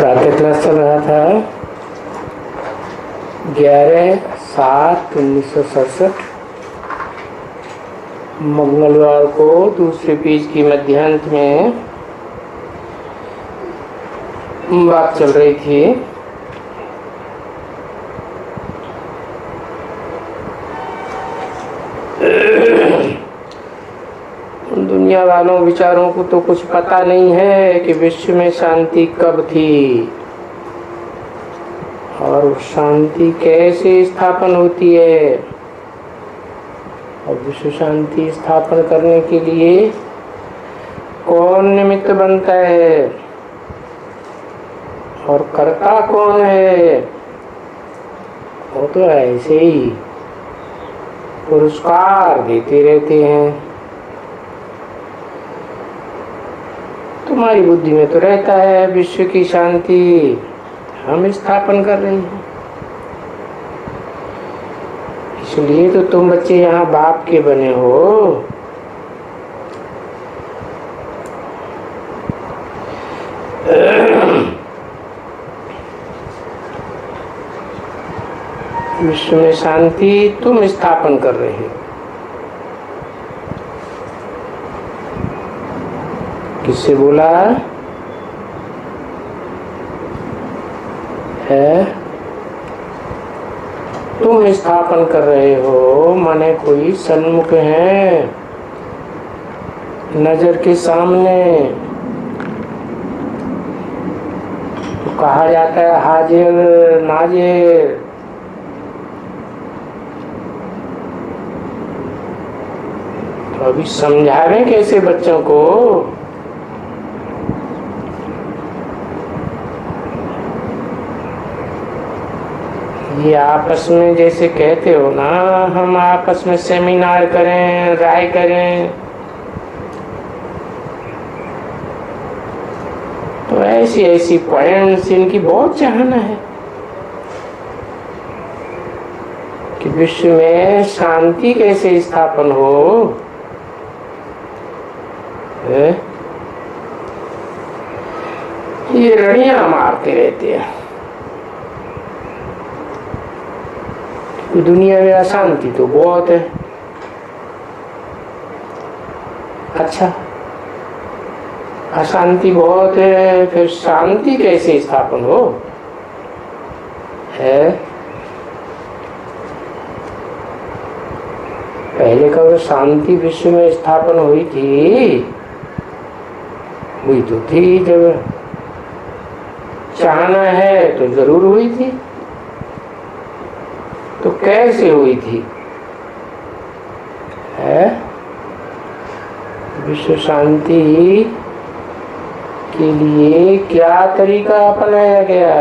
प्रातः क्लास चल रहा था 11/7/1967 मंगलवार को दूसरे पेज की मध्यांत में बात चल रही थी। दुनिया वालों विचारों को तो कुछ पता नहीं है कि विश्व में शांति कब थी और शांति कैसे स्थापन होती है, और विश्व शांति स्थापन करने के लिए कौन निमित्त बनता है और करता कौन है। वो तो ऐसे ही पुरस्कार देते रहते हैं। तुम्हारी बुद्धि में तो रहता है विश्व की शांति हम स्थापन कर रहे हैं, इसलिए तो तुम बच्चे यहाँ बाप के बने हो। विश्व में शांति तुम स्थापन कर रहे हो। किससे बोला है? तुम स्थापन कर रहे हो, माने कोई सन्मुख है नजर के सामने। तो कहा जाता है हाजिर नाजिर। तो अभी समझावें कैसे बच्चों को? ये आपस में जैसे कहते हो ना, हम आपस में सेमिनार करें, राय करें, तो ऐसी ऐसी पॉइंट्स इनकी बहुत चाहना है कि विश्व में शांति कैसे स्थापन हो। ये रड़ियां मारते रहते हैं। दुनिया में अशांति तो बहुत है। अच्छा, अशांति बहुत है, फिर शांति कैसे स्थापन हो है? पहले कब शांति विश्व में स्थापन हुई थी? हुई तो थी, जब चाहना है तो जरूर हुई थी। तो कैसे हुई थी? है विश्व शांति के लिए क्या तरीका अपनाया गया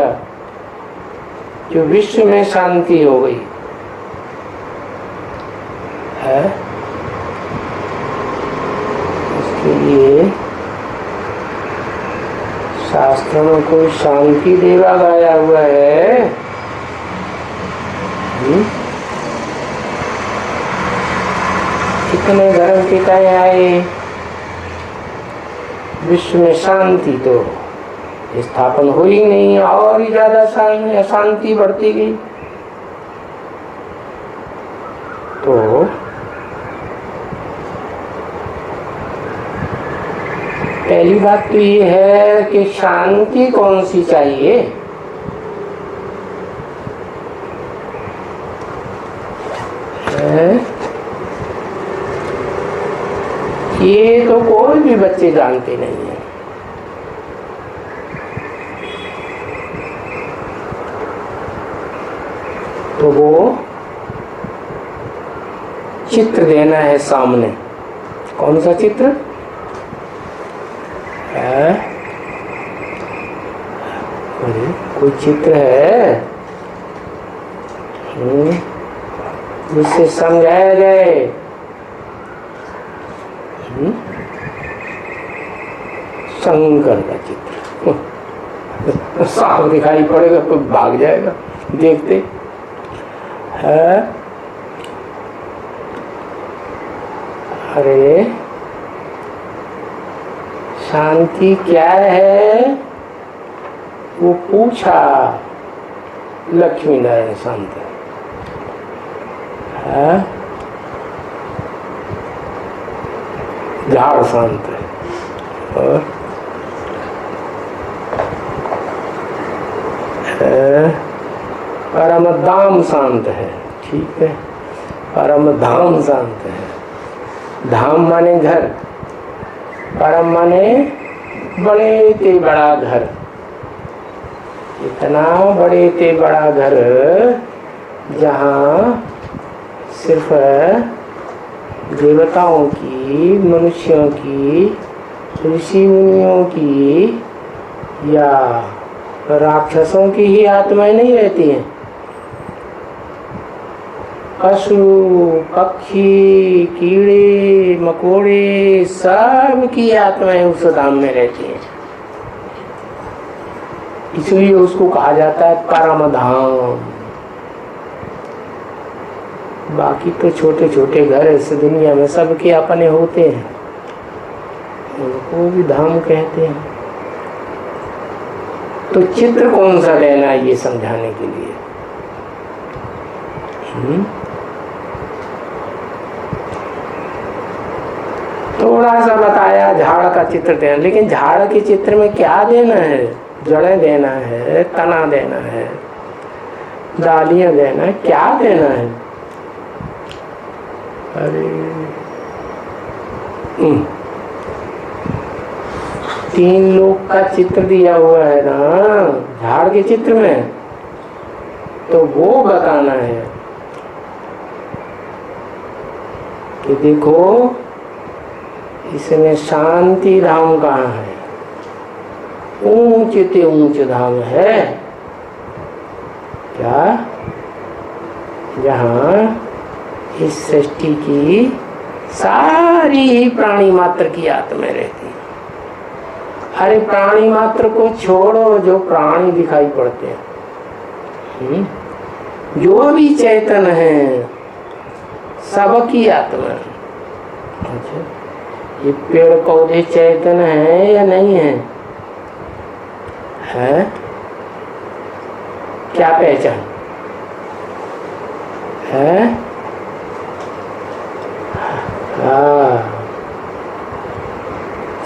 जो विश्व में शांति हो गई है? इसके लिए शास्त्रों में कोई शांति देवा गाया हुआ है। कितने धर्म पिताएं आए, विश्व में शांति तो स्थापन हुई नहीं, और ही ज्यादा अशांति बढ़ती गई। तो पहली बात तो ये है कि शांति कौन सी चाहिए। ये तो कोई भी बच्चे जानते नहीं है। तो वो चित्र देना है सामने। कौन सा चित्र है? कोई चित्र है जिससे समझाया जाए। शंकर का चित्र साफ दिखाई पड़ेगा तो भाग जाएगा देखते है। अरे शांति क्या है? वो पूछा, लक्ष्मी नारायण शांत है, झाड़ शांत है, और परम धाम शांत है। ठीक है, परम धाम शांत है। धाम माने घर, परम माने बड़े ते बड़ा घर। इतना बड़े ते बड़ा घर जहाँ सिर्फ देवताओं की, मनुष्यों की, ऋषि मुनियों की या राक्षसों की ही आत्माएं नहीं रहती हैं। पशु पक्षी कीड़े मकोड़े सब की आत्माएं उस धाम में रहती हैं। इसलिए उसको कहा जाता है परम धाम। बाकी तो छोटे छोटे घर इस दुनिया में सबके अपने होते हैं, उनको भी धाम कहते हैं। तो चित्र कौन सा लेना है ये समझाने के लिए। थोड़ा सा बताया झाड़ का चित्र देना, लेकिन झाड़ के चित्र में क्या देना है? जड़ें देना है, तना देना है, डालियां देना है, क्या देना है? अरे तीन लोग का चित्र दिया हुआ है ना झाड़ के चित्र में, तो वो बताना है कि देखो इसमें शांति धाम कहाँ है, ऊंच ते ऊंच धाम है क्या? जहाँ इस सृष्टि की सारी प्राणी मात्र की आत्मा रहती है। अरे प्राणी मात्र को छोड़ो, जो प्राणी दिखाई पड़ते हैं, जो भी चैतन है सबकी आत्मा। अच्छा, ये पेड़ पौधे चैतन है या नहीं है? है? क्या पहचान है? हाँ,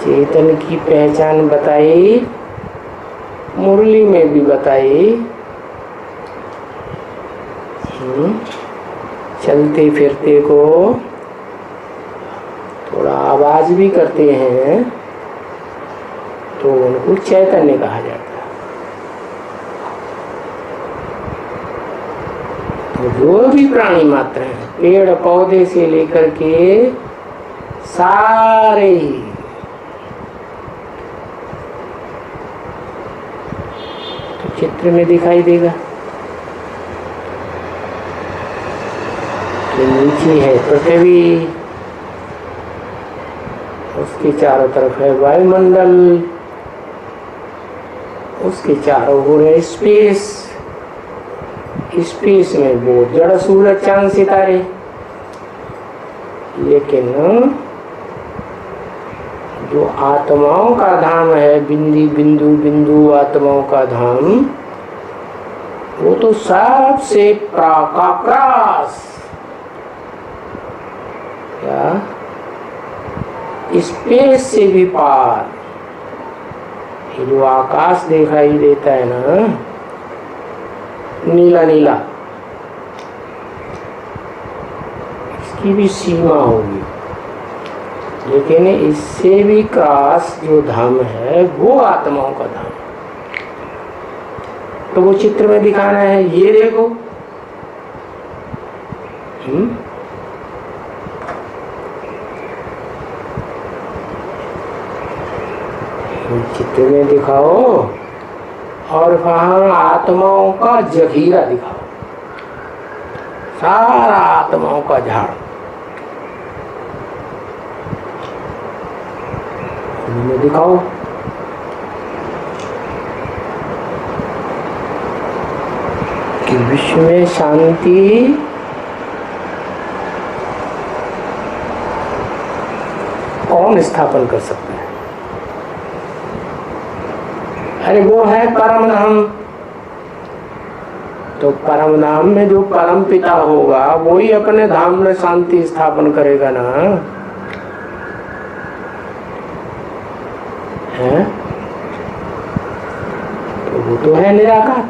चेतन की पहचान बताई, मुरली में भी बताई। चलते फिरते को थोड़ा आवाज भी करते हैं तो उनको चैतन्य कहा जाता है। तो जो भी प्राणी मात्र हैं, पेड़ पौधे से लेकर के सारे ही, तो चित्र में दिखाई देगा कि नीचे है पृथ्वी, उसके चारों तरफ है वायुमंडल, उसके चारों ओर है स्पेस, स्पेस में वो जड़ सूरज चांद सितारे। लेकिन जो आत्माओं का धाम है, बिंदी बिंदु बिंदु आत्माओं का धाम, वो तो सबसे प्राकाश, क्या स्पेस से भी पार। ये जो आकाश दिखाई देता है ना, नीला नीला, इसकी भी सीमा होगी, लेकिन इससे भी क्रॉस जो धाम है वो आत्माओं का धाम। तो वो चित्र में दिखाना है, ये देखो। चित्र में दिखाओ और वहां आत्माओं का जखीरा दिखाओ, सारा आत्माओं का झाड़ में दिखाओ। कि विश्व में शांति कौन स्थापन कर सकता है? अरे वो है परम धाम। तो परम धाम में जो परम पिता होगा वही अपने धाम में शांति स्थापन करेगा ना, है? तो वो तो है निराकार,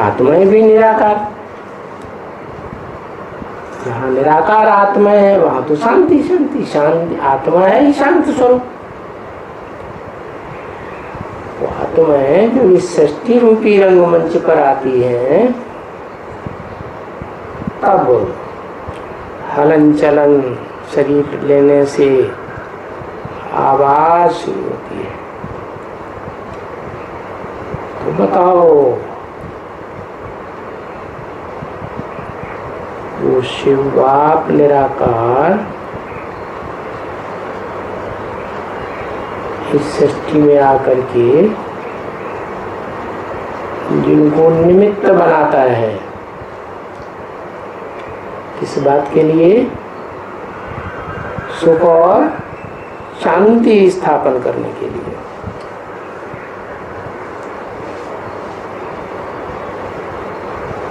आत्माएं भी निराकार। जहाँ निराकार आत्मा है वहां तो शांति शांति शांति, आत्मा है ही शांत स्वरूप। वो आत्माएं जो इस सृष्टि रूपी रंगमंच पर आती हैं तब हलन चलन शरीर लेने से आवाज शुरू होती है। तो बताओ वो शिव बाप निराकार इस सृष्टि में आकर के जिनको निमित्त बनाता है, किस बात के लिए? सुख और शांति स्थापन करने के लिए।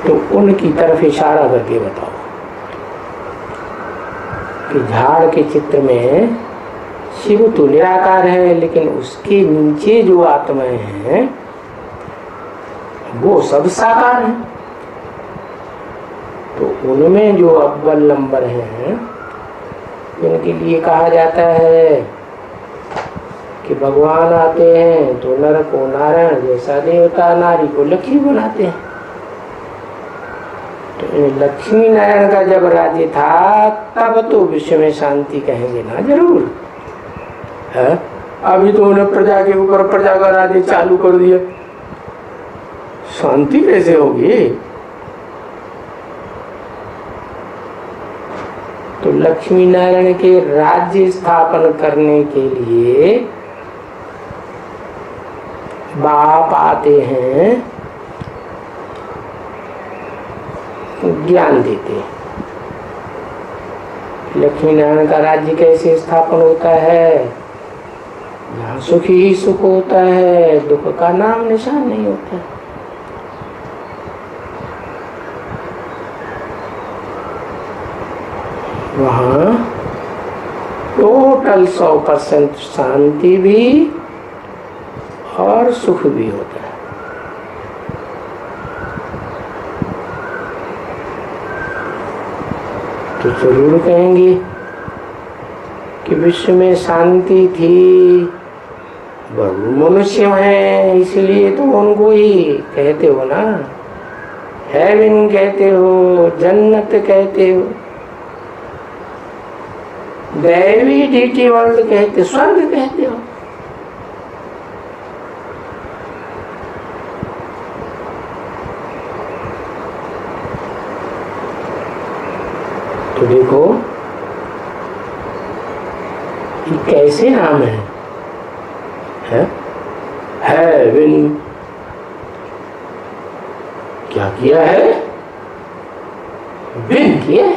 तो उनकी तरफ इशारा करके बताओ कि झाड़ के चित्र में शिव तो निराकार है, लेकिन उसके नीचे जो आत्माएं हैं वो सब साकार हैं। तो उनमें जो अव्वल नंबर हैं उनके लिए कहा जाता है कि भगवान आते हैं तो नर को नारायण जैसा देवता, नारी को लक्ष्मी बनाते हैं। तो लक्ष्मी नारायण का जब राज्य था तब तो विश्व में शांति कहेंगे ना, जरूर है। अभी तो उन्हें प्रजा के ऊपर प्रजा का राज्य चालू कर दिया, शांति कैसे होगी? तो लक्ष्मी नारायण के राज्य स्थापन करने के लिए बाप आते हैं, ज्ञान देते हैं। लक्ष्मी नारायण का राज्य कैसे स्थापन होता है? यहाँ सुख ही सुख होता है, दुख का नाम निशान नहीं होता। वहाँ टोटल 100% शांति भी और सुख भी होता है। तो जरूर कहेंगे कि विश्व में शांति थी, मनुष्य हैं इसलिए तो उनको ही कहते हो ना, हेवन कहते हो, जन्नत कहते हो, दैवी डीटी वर्ल्ड कहते, स्वर्ग कहते हो। तो देखो ये कैसे नाम है? हेवन क्या किया है? विन किया है।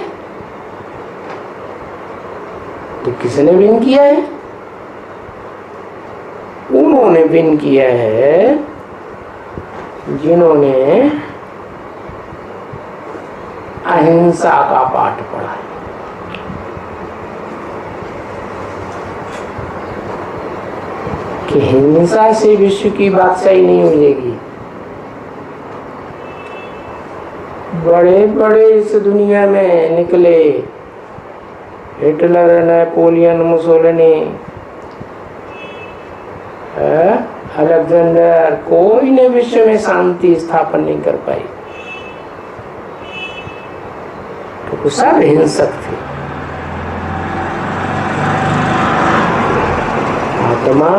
तो किसने विन किया है? उन्होंने विन किया है जिन्होंने अहिंसा का पाठ पढ़ा है। कि हिंसा से विश्व की बादशाही नहीं मिलेगी। बड़े बड़े इस दुनिया में निकले, हिटलर, नेपोलियन, मुसोलिनी, अलेक्जेंडर, कोई ने विश्व में शांति स्थापन नहीं कर पाई। तो सब हिंसक थे। आत्मा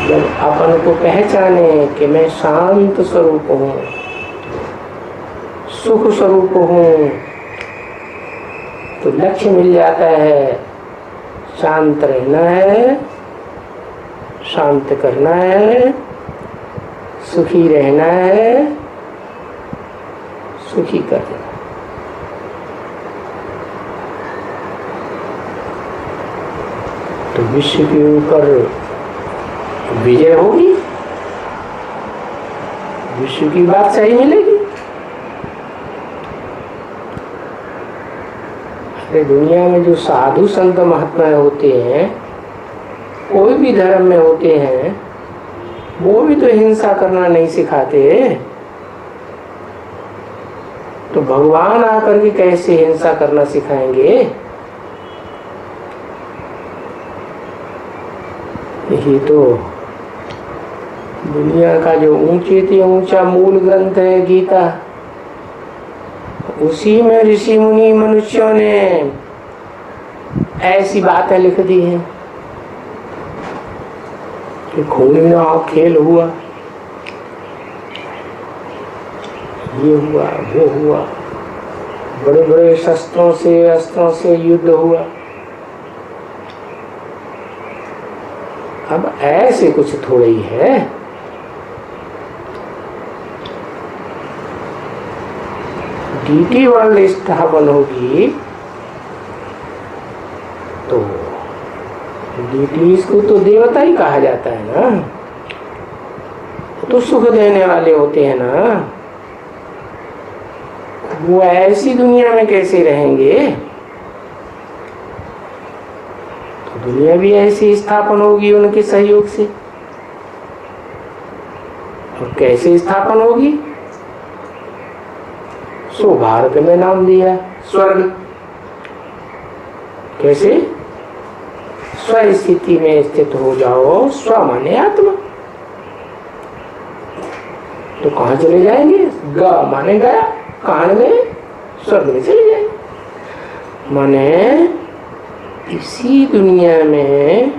जब अपन को पहचाने कि मैं शांत स्वरूप हूँ, सुख स्वरूप हूँ, तो लक्ष्य मिल जाता है। शांत रहना है, शांत करना है, सुखी रहना है, सुखी करना है। तो विश्व के ऊपर विजय होगी, विश्व की बात सही मिलेगी। अरे दुनिया में जो साधु संत महात्मा होते हैं, कोई भी धर्म में होते हैं, वो भी तो हिंसा करना नहीं सिखाते। तो भगवान आकर के कैसे हिंसा करना सिखाएंगे? यही तो दुनिया का जो ऊंचे से ऊंचा मूल ग्रंथ है गीता, उसी में ऋषि मुनि मनुष्यों ने ऐसी बातें लिख दी हैं कि खून और खेल हुआ, ये हुआ वो हुआ, बड़े बड़े शस्त्रों से अस्त्रों से युद्ध हुआ। अब ऐसे कुछ थोड़ा ही है। डीटी वर्ल्ड स्थापन होगी तो डीटीज को तो देवता ही कहा जाता है ना, तो सुख देने वाले होते हैं ना। वो ऐसी दुनिया में कैसे रहेंगे? तो दुनिया भी ऐसी स्थापन होगी उनके सहयोग से। और कैसे स्थापन होगी? सो भारत में नाम दिया स्वर्ग। कैसे? स्व स्थिति में स्थित हो जाओ। स्व माने आत्मा। तो कहाँ चले जाएंगे? ग माने गया, कहाँ गए? स्वर्ग में चले जाएंगे। माने इसी दुनिया में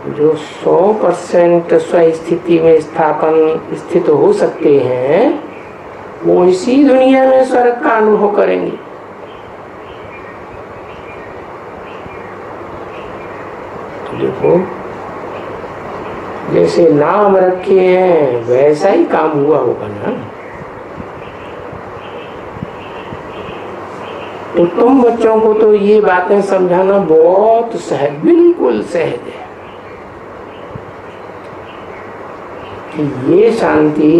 जो 100% स्व स्थिति में स्थापन स्थित हो सकते हैं, वो इसी दुनिया में स्वर्ग का अनुभव करेंगे। तो देखो, जैसे नाम रखे हैं वैसा ही काम हुआ होगा ना। तो तुम बच्चों को तो ये बातें समझाना बहुत सहज, बिल्कुल सहज है कि ये शांति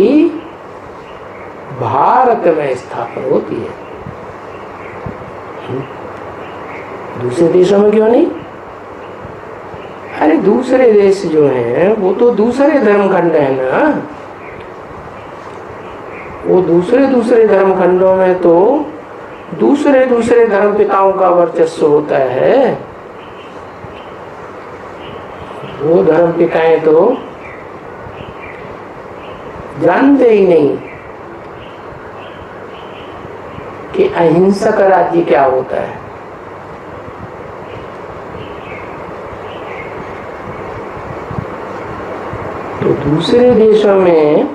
भारत में स्थापन होती है, दूसरे देशों में क्यों नहीं? अरे दूसरे देश जो हैं वो तो दूसरे धर्मखंड है ना। वो दूसरे धर्मखंडों में तो दूसरे धर्म पिताओं का वर्चस्व होता है। वो धर्म पिताएं तो जानते ही नहीं कि अहिंसक राज्य क्या होता है। तो दूसरे देशों में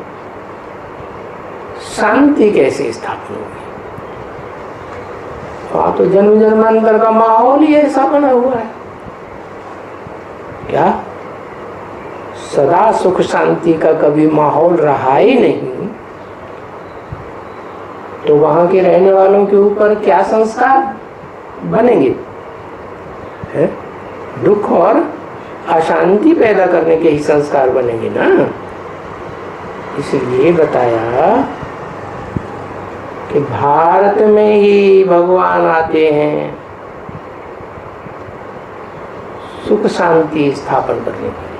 शांति कैसे स्थापन होगी? वहां तो जन्म जन्मांतर का माहौल ही ऐसा बना हुआ है। क्या सदा सुख शांति का कभी माहौल रहा ही नहीं? तो वहां के रहने वालों के ऊपर क्या संस्कार बनेंगे? है? दुख और अशांति पैदा करने के ही संस्कार बनेंगे ना। इसलिए बताया कि भारत में ही भगवान आते हैं सुख शांति स्थापन करने के लिए।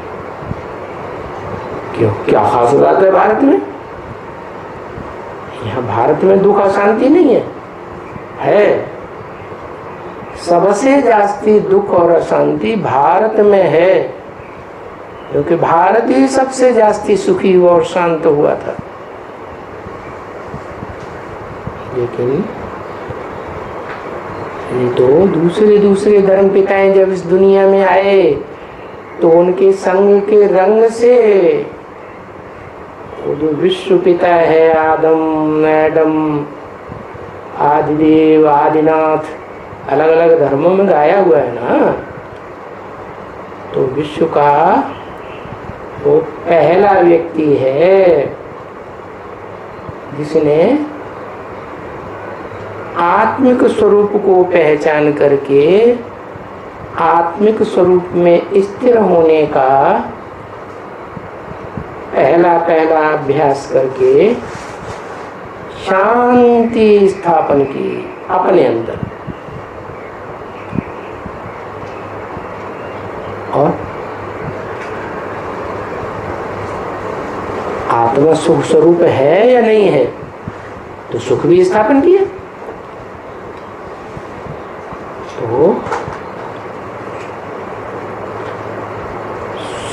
क्यों? क्या खास बात है भारत में? यहाँ भारत में दुख अशांति नहीं है। सबसे जास्ती दुख और अशांति भारत में है, क्योंकि भारत ही सबसे जास्ती सुखी और शांत हुआ था। लेकिन ये तो दूसरे धर्म पिताएं जब इस दुनिया में आए तो उनके संग के रंग से वो जो विश्व पिता है, आदम, एडम, आदिदेव, आदिनाथ, अलग अलग धर्मों में गाया हुआ है ना। तो विश्व का वो पहला व्यक्ति है जिसने आत्मिक स्वरूप को पहचान करके आत्मिक स्वरूप में स्थिर होने का पहला पहला अभ्यास करके शांति स्थापन की अपने अंदर, और आत्मा सुख स्वरूप है या नहीं है, तो सुख भी स्थापन किया। तो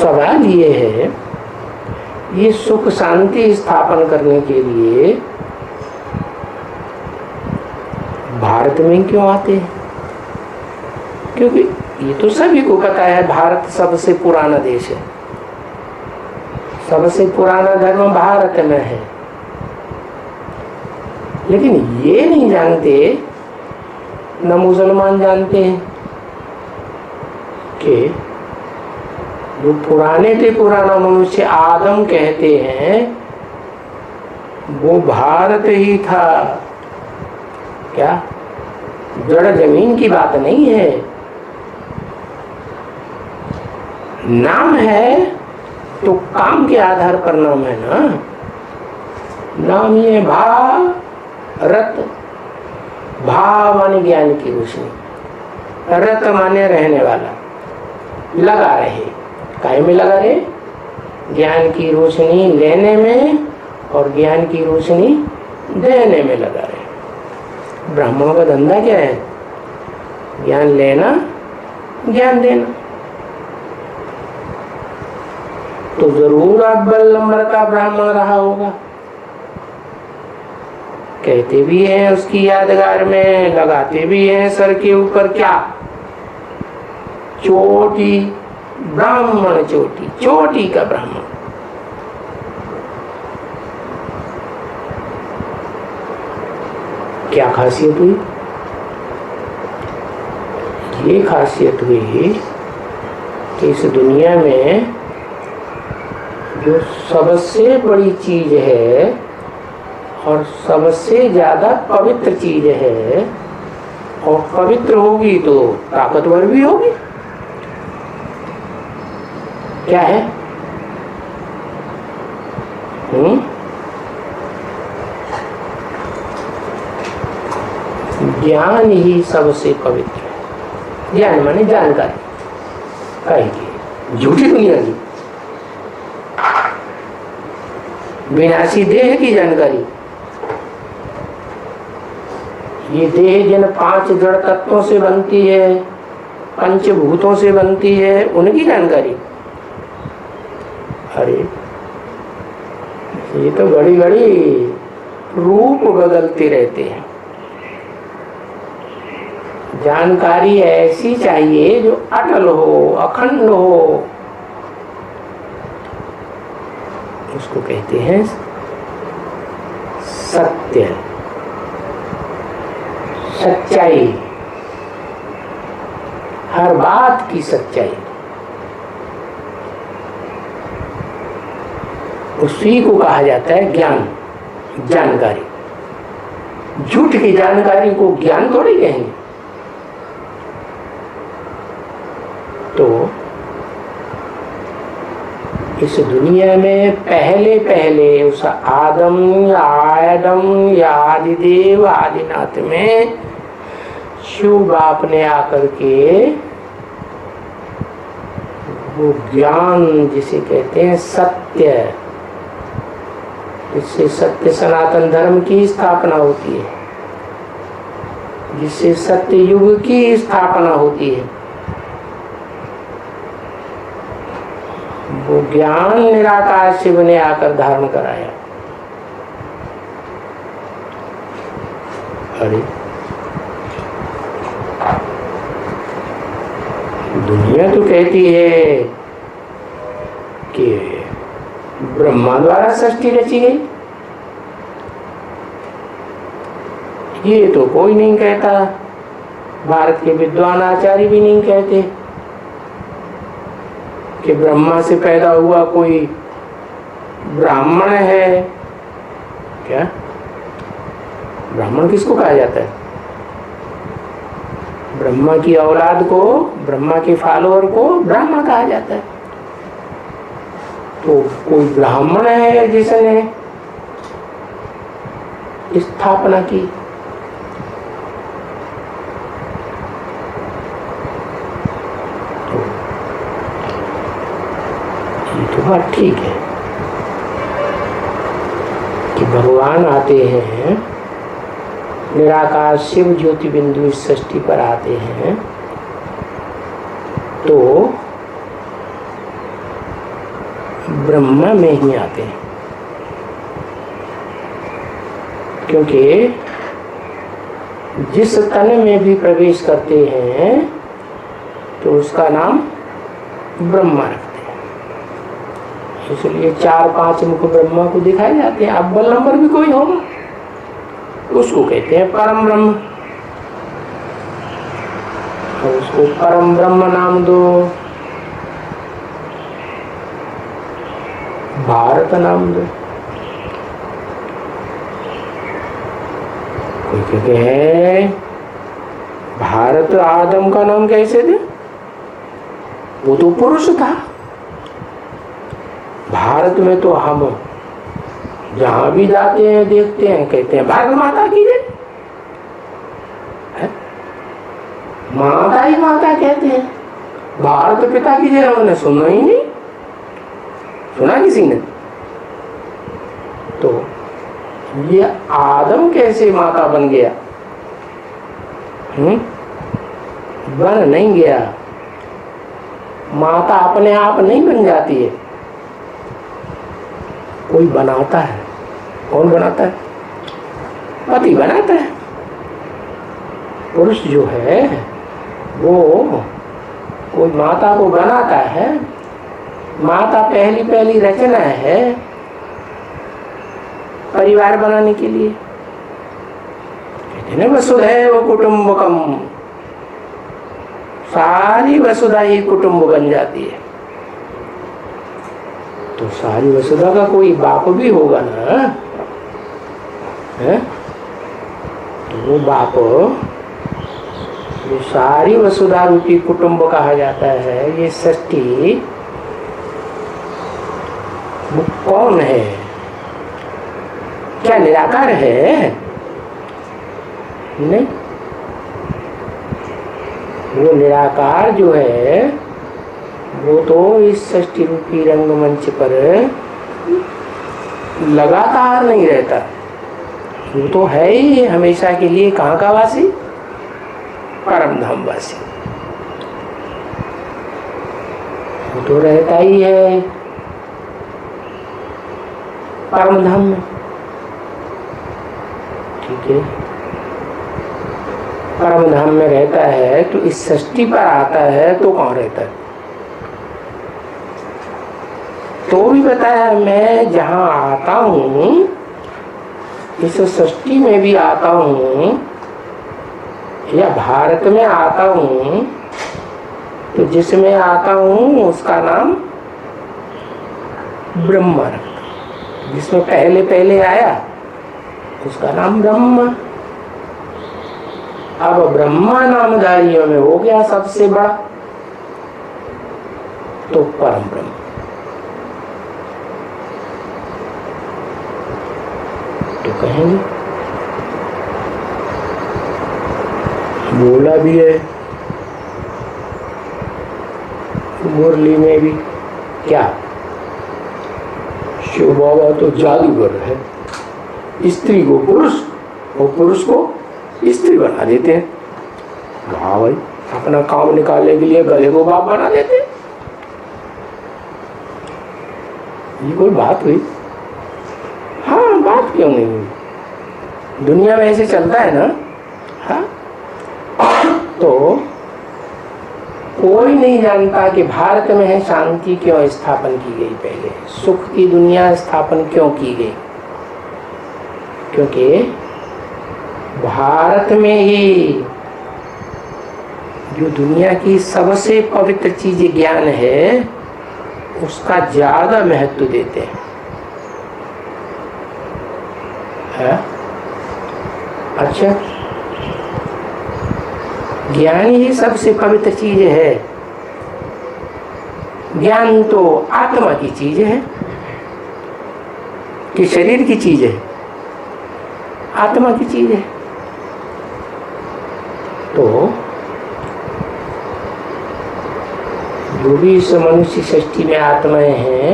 सवाल ये है, ये सुख शांति स्थापन करने के लिए भारत में क्यों आते हैं? क्योंकि ये तो सभी को पता है, भारत सबसे पुराना देश है, सबसे पुराना धर्म भारत में है। लेकिन ये नहीं जानते, न मुसलमान जानते हैं कि जो पुराने से पुराना मनुष्य आदम कहते हैं वो भारत ही था। क्या जड़ जमीन की बात नहीं है, नाम है तो काम के आधार पर नाम है ना। नाम ये भारत, भा माने ज्ञान की रोशनी, रत माने रहने वाला, लगा रहे, काय में लगा रहे? ज्ञान की रोशनी लेने में और ज्ञान की रोशनी देने में लगा रहे। ब्राह्मणों का धंधा क्या है? ज्ञान लेना, ज्ञान देना। तो जरूर अव्वल नंबर का ब्राह्मण रहा होगा। कहते भी हैं उसकी यादगार में, लगाते भी हैं सर के ऊपर क्या? चोटी, ब्राह्मण चोटी, चोटी का ब्राह्मण। क्या खासियत हुई? ये खासियत हुई कि इस दुनिया में जो सबसे बड़ी चीज है और सबसे ज्यादा पवित्र चीज है, और पवित्र होगी तो ताकतवर भी होगी। क्या है? ज्ञान ही सबसे पवित्र है। ज्ञान माने जानकारी, कहेंगे झूठी दुनिया की, विनाशी देह की जानकारी। ये देह जिन 5 जड़ तत्वों से बनती है, पंचभूतों से बनती है, उनकी जानकारी। अरे ये तो घड़ी घड़ी रूप बदलते रहते हैं। जानकारी ऐसी चाहिए जो अटल हो, अखंड हो। उसको कहते हैं सत्य, सच्चाई, हर बात की सच्चाई। उसी को कहा जाता है ज्ञान, जानकारी। झूठ की जानकारी को ज्ञान थोड़ी कहेंगे। तो इस दुनिया में पहले पहले उस आदम या आदिदेव आदिनाथ में शिव बाप ने आकर के वो ज्ञान जिसे कहते हैं सत्य, इससे सत्य सनातन धर्म की स्थापना होती है, जिससे सत्य युग की स्थापना होती है। वो ज्ञान निराकार शिव ने आकर धारण कराया। अरे दुनिया तो कहती है कि ब्रह्मा द्वारा सृष्टि रची गई। ये तो कोई नहीं कहता, भारत के विद्वान आचार्य भी नहीं कहते कि ब्रह्मा से पैदा हुआ कोई ब्राह्मण है। क्या ब्राह्मण किसको कहा जाता है? ब्रह्मा की औलाद को, ब्रह्मा के फॉलोअर को ब्राह्मण कहा जाता है। तो कोई ब्राह्मण है जिसने स्थापना की। तो ये तो बात ठीक है कि भगवान आते हैं, निराकार शिव ज्योति बिंदु इस सृष्टि पर आते हैं, तो ब्रह्मा में ही आते हैं। क्योंकि जिस तन में भी प्रवेश करते हैं तो उसका नाम ब्रह्मा रखते हैं। इसलिए 4-5 मुख ब्रह्मा को दिखाए जाते हैं। अव्वल नंबर भी कोई होगा उसको कहते हैं परम ब्रह्म, और उसको परम ब्रह्म नाम दो, भारत नाम दो। कोई कहते हैं भारत आदम का नाम कैसे दे, वो तो पुरुष था। भारत में तो हम जहां भी जाते हैं देखते हैं कहते हैं भारत माता की जय, माता ही माता कहते हैं। भारत पिता की जय हमने सुना ही नहीं, सुना किसी ने? तो ये आदम कैसे माता बन गया? बन नहीं गया। माता अपने आप नहीं बन जाती है, कोई बनाता है। कौन बनाता है? पति बनाता है। पुरुष जो है वो कोई माता को बनाता है। माता पहली रचना है परिवार बनाने के लिए। कहते हैं वसुधैव कुटुंबकम, सारी वसुधा ही कुटुंब बन जाती है। तो सारी वसुधा का कोई बाप भी होगा ना, है? तो वो बाप जो सारी वसुधा रूपी कुटुंब कहा जाता है, ये सृष्टि वो कौन है? क्या निराकार है? नहीं, वो निराकार जो है वो तो इस सृष्टि रूपी रंगमंच पर लगातार नहीं रहता। वो तो है ही हमेशा के लिए कहाँ का वासी? परम धाम वासी। वो तो रहता ही है परम धाम में। ठीक है, परम धाम में रहता है तो इस सृष्टि पर आता है तो कौन रहता है? तो भी बताया मैं जहाँ आता हूँ, इस सृष्टि में भी आता हूँ या भारत में आता हूँ, तो जिसमें आता हूँ उसका नाम ब्रह्मा रखा। जिसमें पहले आया उसका नाम ब्रह्मा। अब ब्रह्मा नामधारियों में हो गया सबसे बड़ा तो परम ब्रह्म। तो कहेंगे बोला भी है मुरली में भी, क्या शिव बाबा तो जादूगर है, स्त्री को पुरुष और पुरुष को स्त्री बना देते हैं। वाह भाई, अपना काम निकालने के लिए गले को बाप बना देते हैं। ये कोई बात हुई? हाँ, बात क्यों नहीं हुई? दुनिया में ऐसे चलता है ना। हाँ, तो कोई नहीं जानता कि भारत में है शांति क्यों स्थापन की गई, पहले सुख की दुनिया स्थापन क्यों की गई? क्योंकि भारत में ही जो दुनिया की सबसे पवित्र चीज ज्ञान है उसका ज्यादा महत्व देते हैं। है? अच्छा, ज्ञान ही सबसे पवित्र चीज है। ज्ञान तो आत्मा की चीज है। कि शरीर की चीज है, आत्मा की चीज है। तो जो भी इस मनुष्य सृष्टि में आत्माएं हैं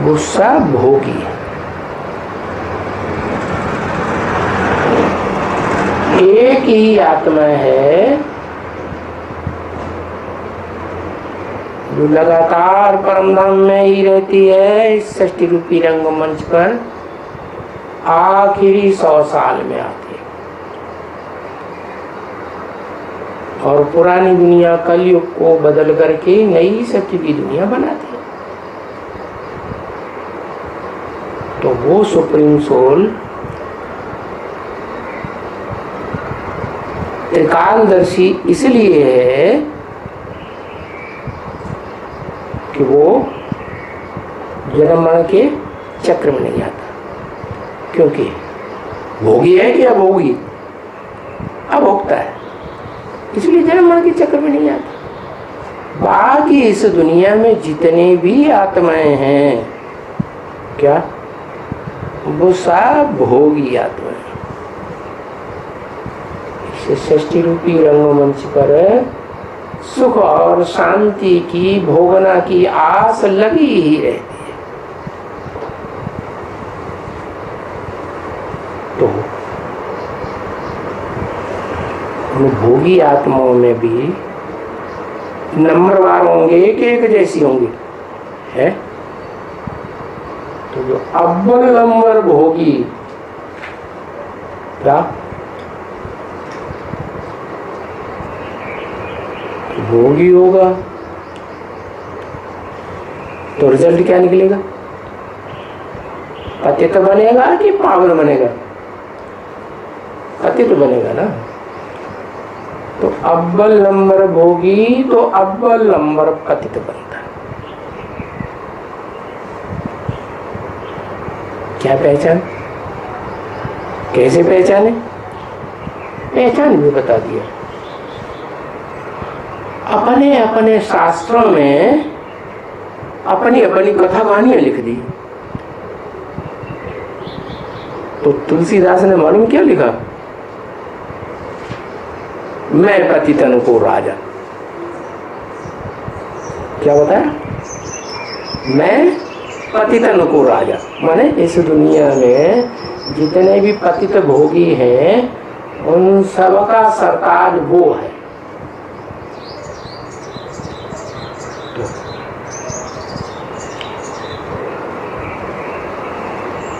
वो सब भोगी है। एक ही आत्मा है जो लगातार परमधाम में ही रहती है, इस सृष्टि रूपी रंगमंच पर आखिरी 100 साल में आती है और पुरानी दुनिया कलयुग को बदल करके नई सत्य की दुनिया बनाती है। तो वो सुप्रीम सोल त्रिकालदर्शी इसलिए है कि वो जन्म मरण के चक्र में नहीं आता, क्योंकि भोगी है कि अभोगी, अभोक्ता है, इसलिए जन्म मरण के चक्र में नहीं आता। बाकी इस दुनिया में जितने भी आत्माएं हैं क्या, वो सब भोगी आत्माएं। सृष्टि रूपी रंगमंच पर सुख और शांति की भोगना की आस लगी ही रहती है। तो उन भोगी आत्माओं में भी नंबरवार होंगे कि एक जैसी होंगी है। तो जो अव्वल नंबर भोगी क्या, भोगी होगा तो रिजल्ट क्या निकलेगा, पतित बनेगा कि पावन बनेगा, पतित बनेगा ना। तो अव्वल नंबर भोगी तो अव्वल नंबर पतित बनता है। क्या पहचान, कैसे पहचाने, पहचान भी बता दिया। अपने अपने शास्त्रों में अपनी अपनी कथा कहानियां लिख दी। तो तुलसीदास ने मालूम क्या लिखा, मैं पतितन को राजा। क्या बताया, मैं पतितन को राजा, माने इस दुनिया में जितने भी पतित भोगी हैं उन सबका सरताज वो है।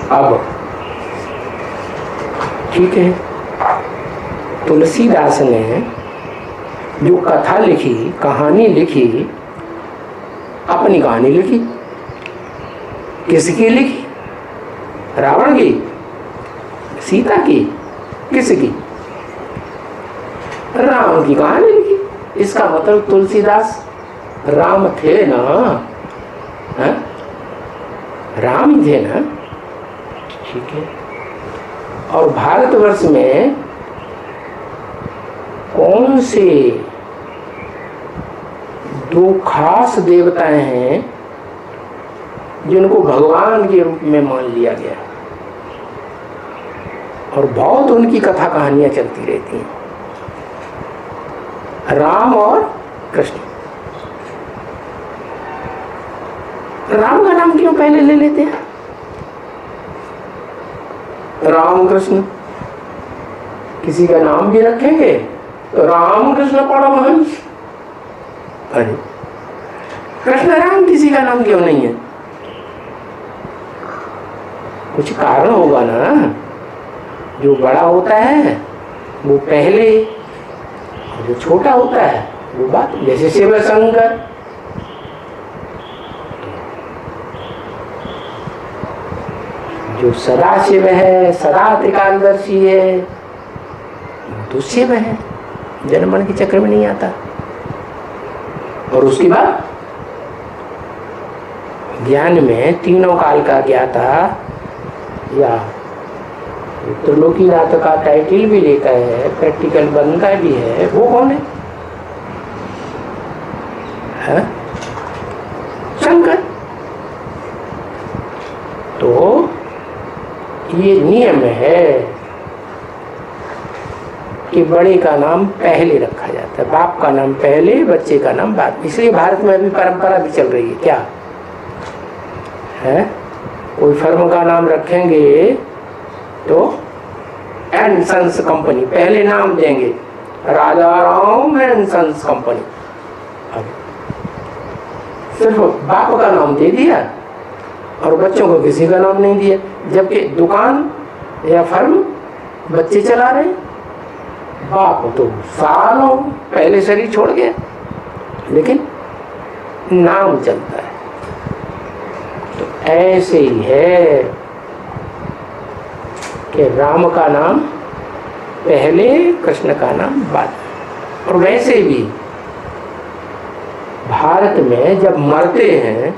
अब ठीक है, तुलसीदास ने जो कथा लिखी, कहानी लिखी, अपनी कहानी लिखी। किसकी लिखी, रावण की, सीता की, किसकी, राम की कहानी लिखी। इसका मतलब तुलसीदास राम थे ना, है? राम ही थे ना, ठीक है। और भारतवर्ष में कौन से दो खास देवताएं हैं जिनको भगवान के रूप में मान लिया गया, और बहुत उनकी कथा कहानियां चलती रहती हैं, राम और कृष्ण। राम का नाम क्यों पहले ले लेते हैं, राम कृष्ण, किसी का नाम भी रखेंगे तो राम कृष्ण परमहंस, अरे कृष्ण राम किसी का नाम क्यों नहीं है, कुछ कारण होगा ना। जो बड़ा होता है वो पहले, जो छोटा होता है वो बात, जैसे शिव शंकर, जो सदा शिव है, सदा त्रिकालदर्शी है, तो शिव है, जन्म मरण के चक्र में नहीं आता। और उसके बाद ज्ञान में तीनों काल का ज्ञाता, या त्रिलोकीनाथ का टाइटल भी लेता है, प्रैक्टिकल बनता भी है, वो कौन है? तो ये नियम है कि बड़े का नाम पहले रखा जाता है, बाप का नाम पहले, बच्चे का नाम बाद में। इसलिए भारत में अभी परंपरा भी चल रही है। क्या है? कोई फर्म का नाम रखेंगे तो एंड सन्स कंपनी पहले नाम देंगे, राजा राम एंड सन्स कंपनी। अब सिर्फ बाप का नाम दे दिया और बच्चों को किसी का नाम नहीं दिया, जबकि दुकान या फर्म बच्चे चला रहे, बाप तो सालों पहले शरीर छोड़ गया, लेकिन नाम चलता है। तो ऐसे ही है कि राम का नाम पहले, कृष्ण का नाम बाद। और वैसे भी भारत में जब मरते हैं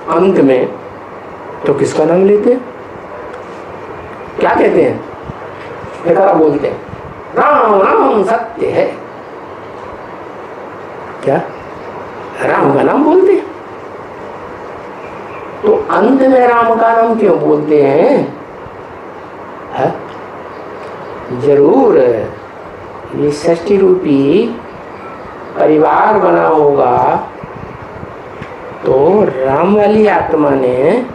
अंत में तो किसका नाम लेते हैं? क्या कहते हैं? क्या बोलते हैं? राम राम सत्य है। क्या राम का नाम बोलते हैं? तो अंत में राम का नाम क्यों बोलते हैं? है? जरूर ये षष्ठी रूपी परिवार बना होगा तो राम वाली आत्मा ने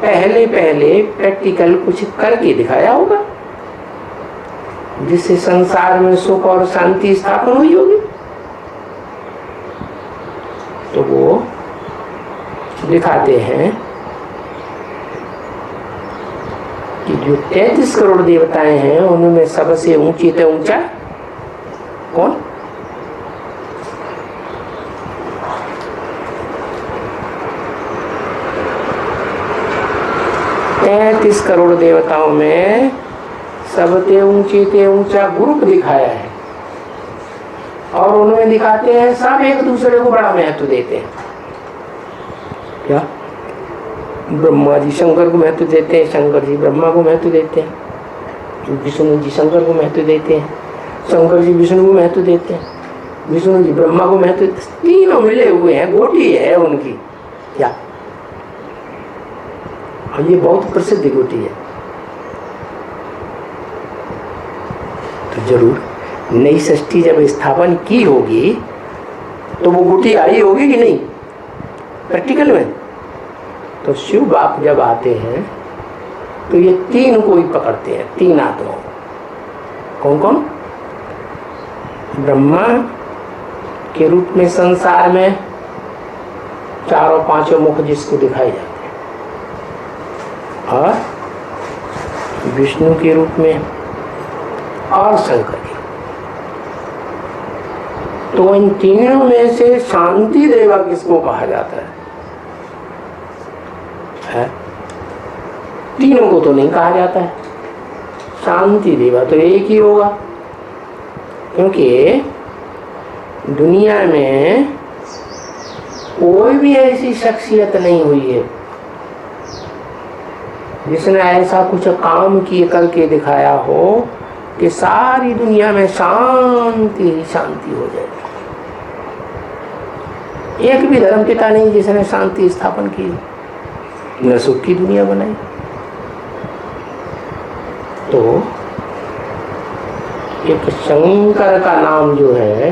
पहले पहले प्रैक्टिकल कुछ करके दिखाया होगा, जिससे संसार में सुख और शांति स्थापन हुई होगी। तो वो दिखाते हैं कि जो 33 करोड़ देवताएं हैं उनमें सबसे ऊंची से ऊंचा कौन? तैंतीस करोड़ देवताओं में सबसे ऊंची से ऊंचा ग्रुप दिखाया है, और उनमें दिखाते हैं सब एक दूसरे को बड़ा महत्व देते हैं। क्या? ब्रह्मा जी शंकर को महत्व देते हैं, शंकर जी ब्रह्मा को महत्व देते हैं, विष्णु जी शंकर को महत्व देते हैं, शंकर जी विष्णु को महत्व देते हैं, विष्णु जी ब्रह्मा को महत्व देते हैं। तीनों मिले हुए हैं, गोटी है उनकी। क्या? और ये बहुत प्रसिद्ध गोटी है। तो जरूर नई षष्ठी जब स्थापन की होगी तो वो गुटी आई होगी कि नहीं प्रैक्टिकल में? तो शिव बाप जब आते हैं तो ये तीन को ही पकड़ते हैं, तीन आत्माओं। कौन कौन? ब्रह्मा के रूप में संसार में चारों पांचों मुख जिसको दिखाए जाते हैं, और विष्णु के रूप में, और शंकर के। तो इन तीनों में से शांति देवा किसको कहा जाता है? तीनों को तो नहीं कहा जाता है, शांति देवा तो एक ही होगा, क्योंकि दुनिया में कोई भी ऐसी शख्सियत नहीं हुई है जिसने ऐसा कुछ काम किए करके दिखाया हो कि सारी दुनिया में शांति ही शांति हो जाए। एक भी धर्म पिता नहीं जिसने शांति स्थापन की, न सुख की दुनिया बनाई। तो एक शंकर का नाम जो है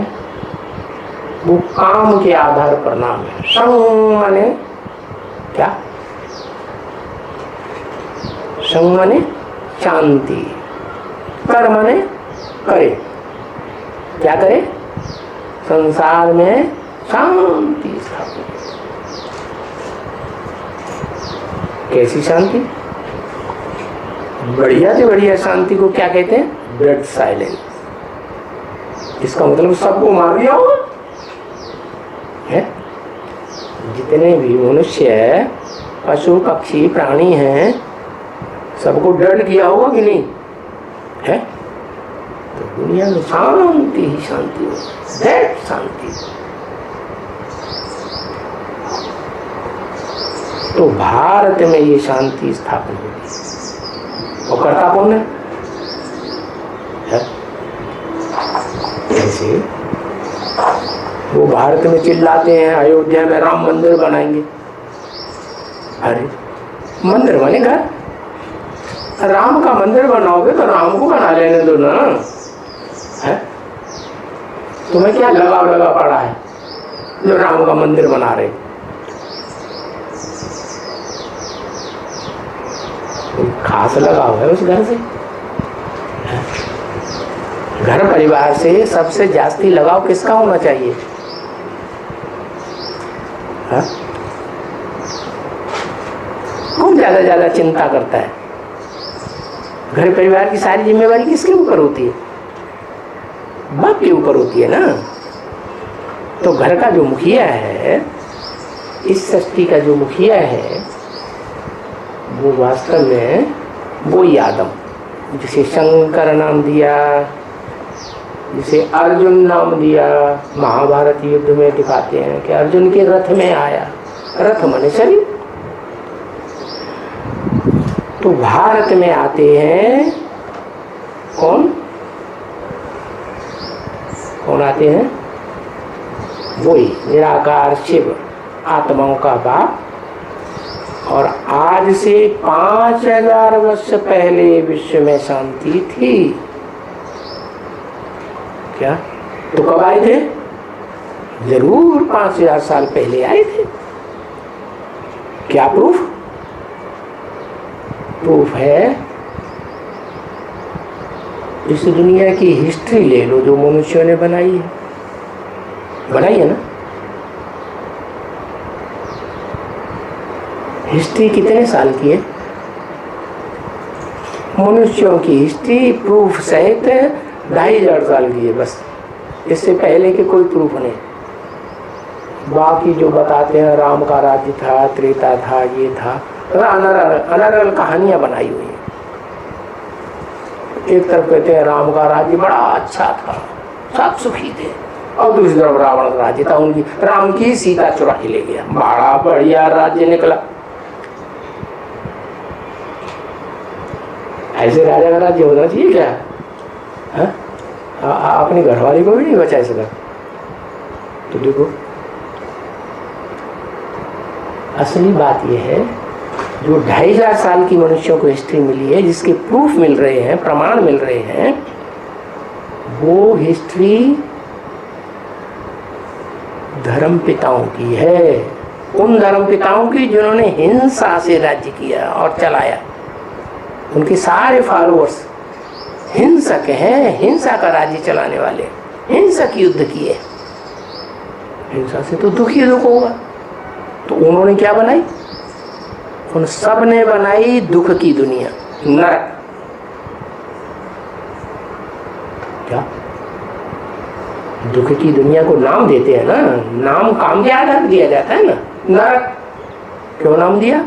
वो काम के आधार पर नाम है। शं माने क्या? शं माने शांति, कर माने करे। क्या करे? संसार में शांति स्थापित। कैसी शांति? बढ़िया से बढ़िया शांति को क्या कहते हैं? Dead silence. इसका मतलब सबको मार दिया होगा है? जितने भी मनुष्य, पशु, पक्षी, प्राणी हैं, सबको डेड किया होगा कि नहीं है? तो दुनिया में शांति ही शांति हो, डेड शांति। तो भारत में ये शांति स्थापन होगी, और करता कौन है? ऐसे वो भारत में चिल्लाते हैं अयोध्या में राम मंदिर बनाएंगे, अरे मंदिर बने घर, राम का मंदिर बनाओगे तो राम को बना लेने दो ना। है तुम्हें क्या लगाव लगा पड़ा है जो राम का मंदिर बना रहे? कोई खास लगाव है उस घर से? घर परिवार से सबसे जास्ती लगाव किसका होना चाहिए? हाँ? कौन ज्यादा चिंता करता है? घर परिवार की सारी जिम्मेवारी किसके ऊपर होती है? बाप के ऊपर होती है ना। तो घर का जो मुखिया है, इस सृष्टि का जो मुखिया है, वो वास्तव में वही आदम, जिसे शंकर नाम दिया, जिसे अर्जुन नाम दिया। महाभारत युद्ध में दिखाते हैं कि अर्जुन के रथ में आया, रथ माने शरीर। तो भारत में आते हैं कौन कौन आते हैं? वही निराकार शिव, आत्माओं का बाप। और आज से 5000 वर्ष पहले विश्व में शांति थी क्या? तो कब आए थे? जरूर 5000 साल पहले आए थे। क्या प्रूफ? प्रूफ है इस दुनिया की हिस्ट्री ले लो जो मनुष्यों ने बनाई है ना। हिस्ट्री कितने साल की है? मनुष्यों की हिस्ट्री प्रूफ सहित 2500 साल की है बस। इससे पहले के कोई प्रूफ नहीं। बाकी जो बताते हैं राम का राज्य था, त्रेता था, ये था, अलग कहानियां बनाई हुई हैं। एक तरफ कहते हैं राम का राज्य बड़ा अच्छा था, सब सुखी थे, और दूसरी तरफ रावण का राज्य था, उनकी राम की सीता चुरा के ले गया। बड़ा बढ़िया राज्य निकला। ऐसे राजा का राज्य होना चाहिए क्या? है? अपनी घरवाली को भी नहीं बचा सका। तो देखो, असली बात यह है जो 2500 साल की मनुष्यों को हिस्ट्री मिली है, जिसके प्रूफ मिल रहे हैं, प्रमाण मिल रहे हैं, वो हिस्ट्री धर्म पिताओं की है। उन धर्म पिताओं की जिन्होंने हिंसा से राज्य किया और चलाया। उनके सारे फॉलोअर्स हिंसक हैं, हिंसा का राज्य चलाने वाले, हिंसक युद्ध किए। हिंसा से तो दुख ही दुख होगा। तो उन्होंने क्या बनाई? उन सब ने बनाई दुख की दुनिया, नरक। क्या दुख की दुनिया को नाम देते हैं ना, नाम काम के आधार दिया जाता है ना। नरक क्यों नाम दिया?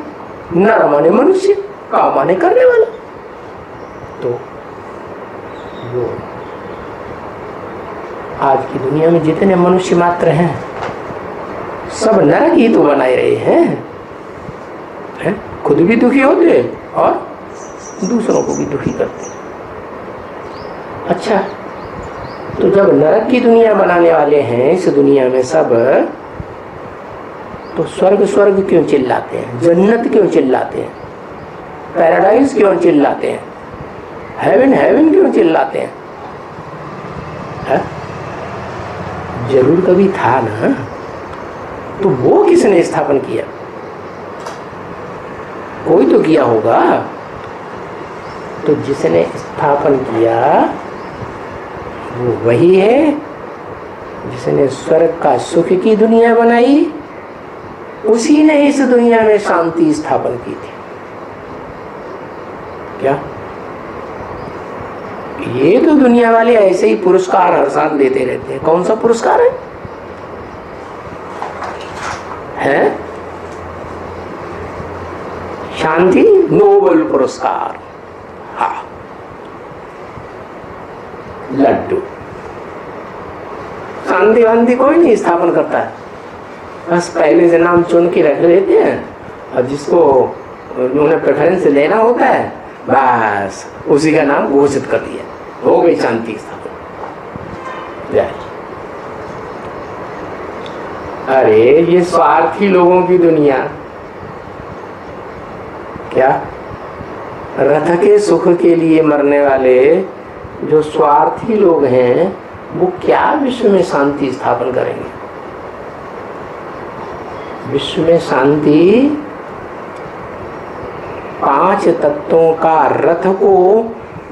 नर माने मनुष्य, का माने करने वाला। तो वो आज की दुनिया में जितने मनुष्य मात्र हैं सब नरक ही तो बनाए रहे हैं। खुद भी दुखी होते और दूसरों को भी दुखी करते। अच्छा, तो जब नरक की दुनिया बनाने वाले हैं इस दुनिया में सब, तो स्वर्ग स्वर्ग क्यों चिल्लाते हैं? जन्नत क्यों चिल्लाते हैं? पैराडाइज क्यों चिल्लाते हैं? हेवन हेवन क्यों चिल्लाते हैं? है? जरूर कभी था ना। तो वो किसने स्थापन किया? कोई तो किया होगा। तो जिसने स्थापन किया वो वही है जिसने स्वर्ग का सुख की दुनिया बनाई। उसी ने इस दुनिया में शांति स्थापन की थी। क्या ये तो दुनिया वाले ऐसे ही पुरस्कार हर साल देते रहते हैं। कौन सा पुरस्कार है? शांति नोबेल पुरस्कार। हाँ, लड्डू। शांति वांति कोई नहीं स्थापन करता है, बस पहले से नाम चुन के रख लेते हैं और जिसको उन्हें प्रेफरेंस लेना होता है बस उसी का नाम घोषित कर दिया, हो गई शांति स्थापन। अरे ये स्वार्थी लोगों की दुनिया, क्या रथ के सुख के लिए मरने वाले जो स्वार्थी लोग हैं वो क्या विश्व में शांति स्थापन करेंगे? विश्व में शांति 5 तत्वों का रथ को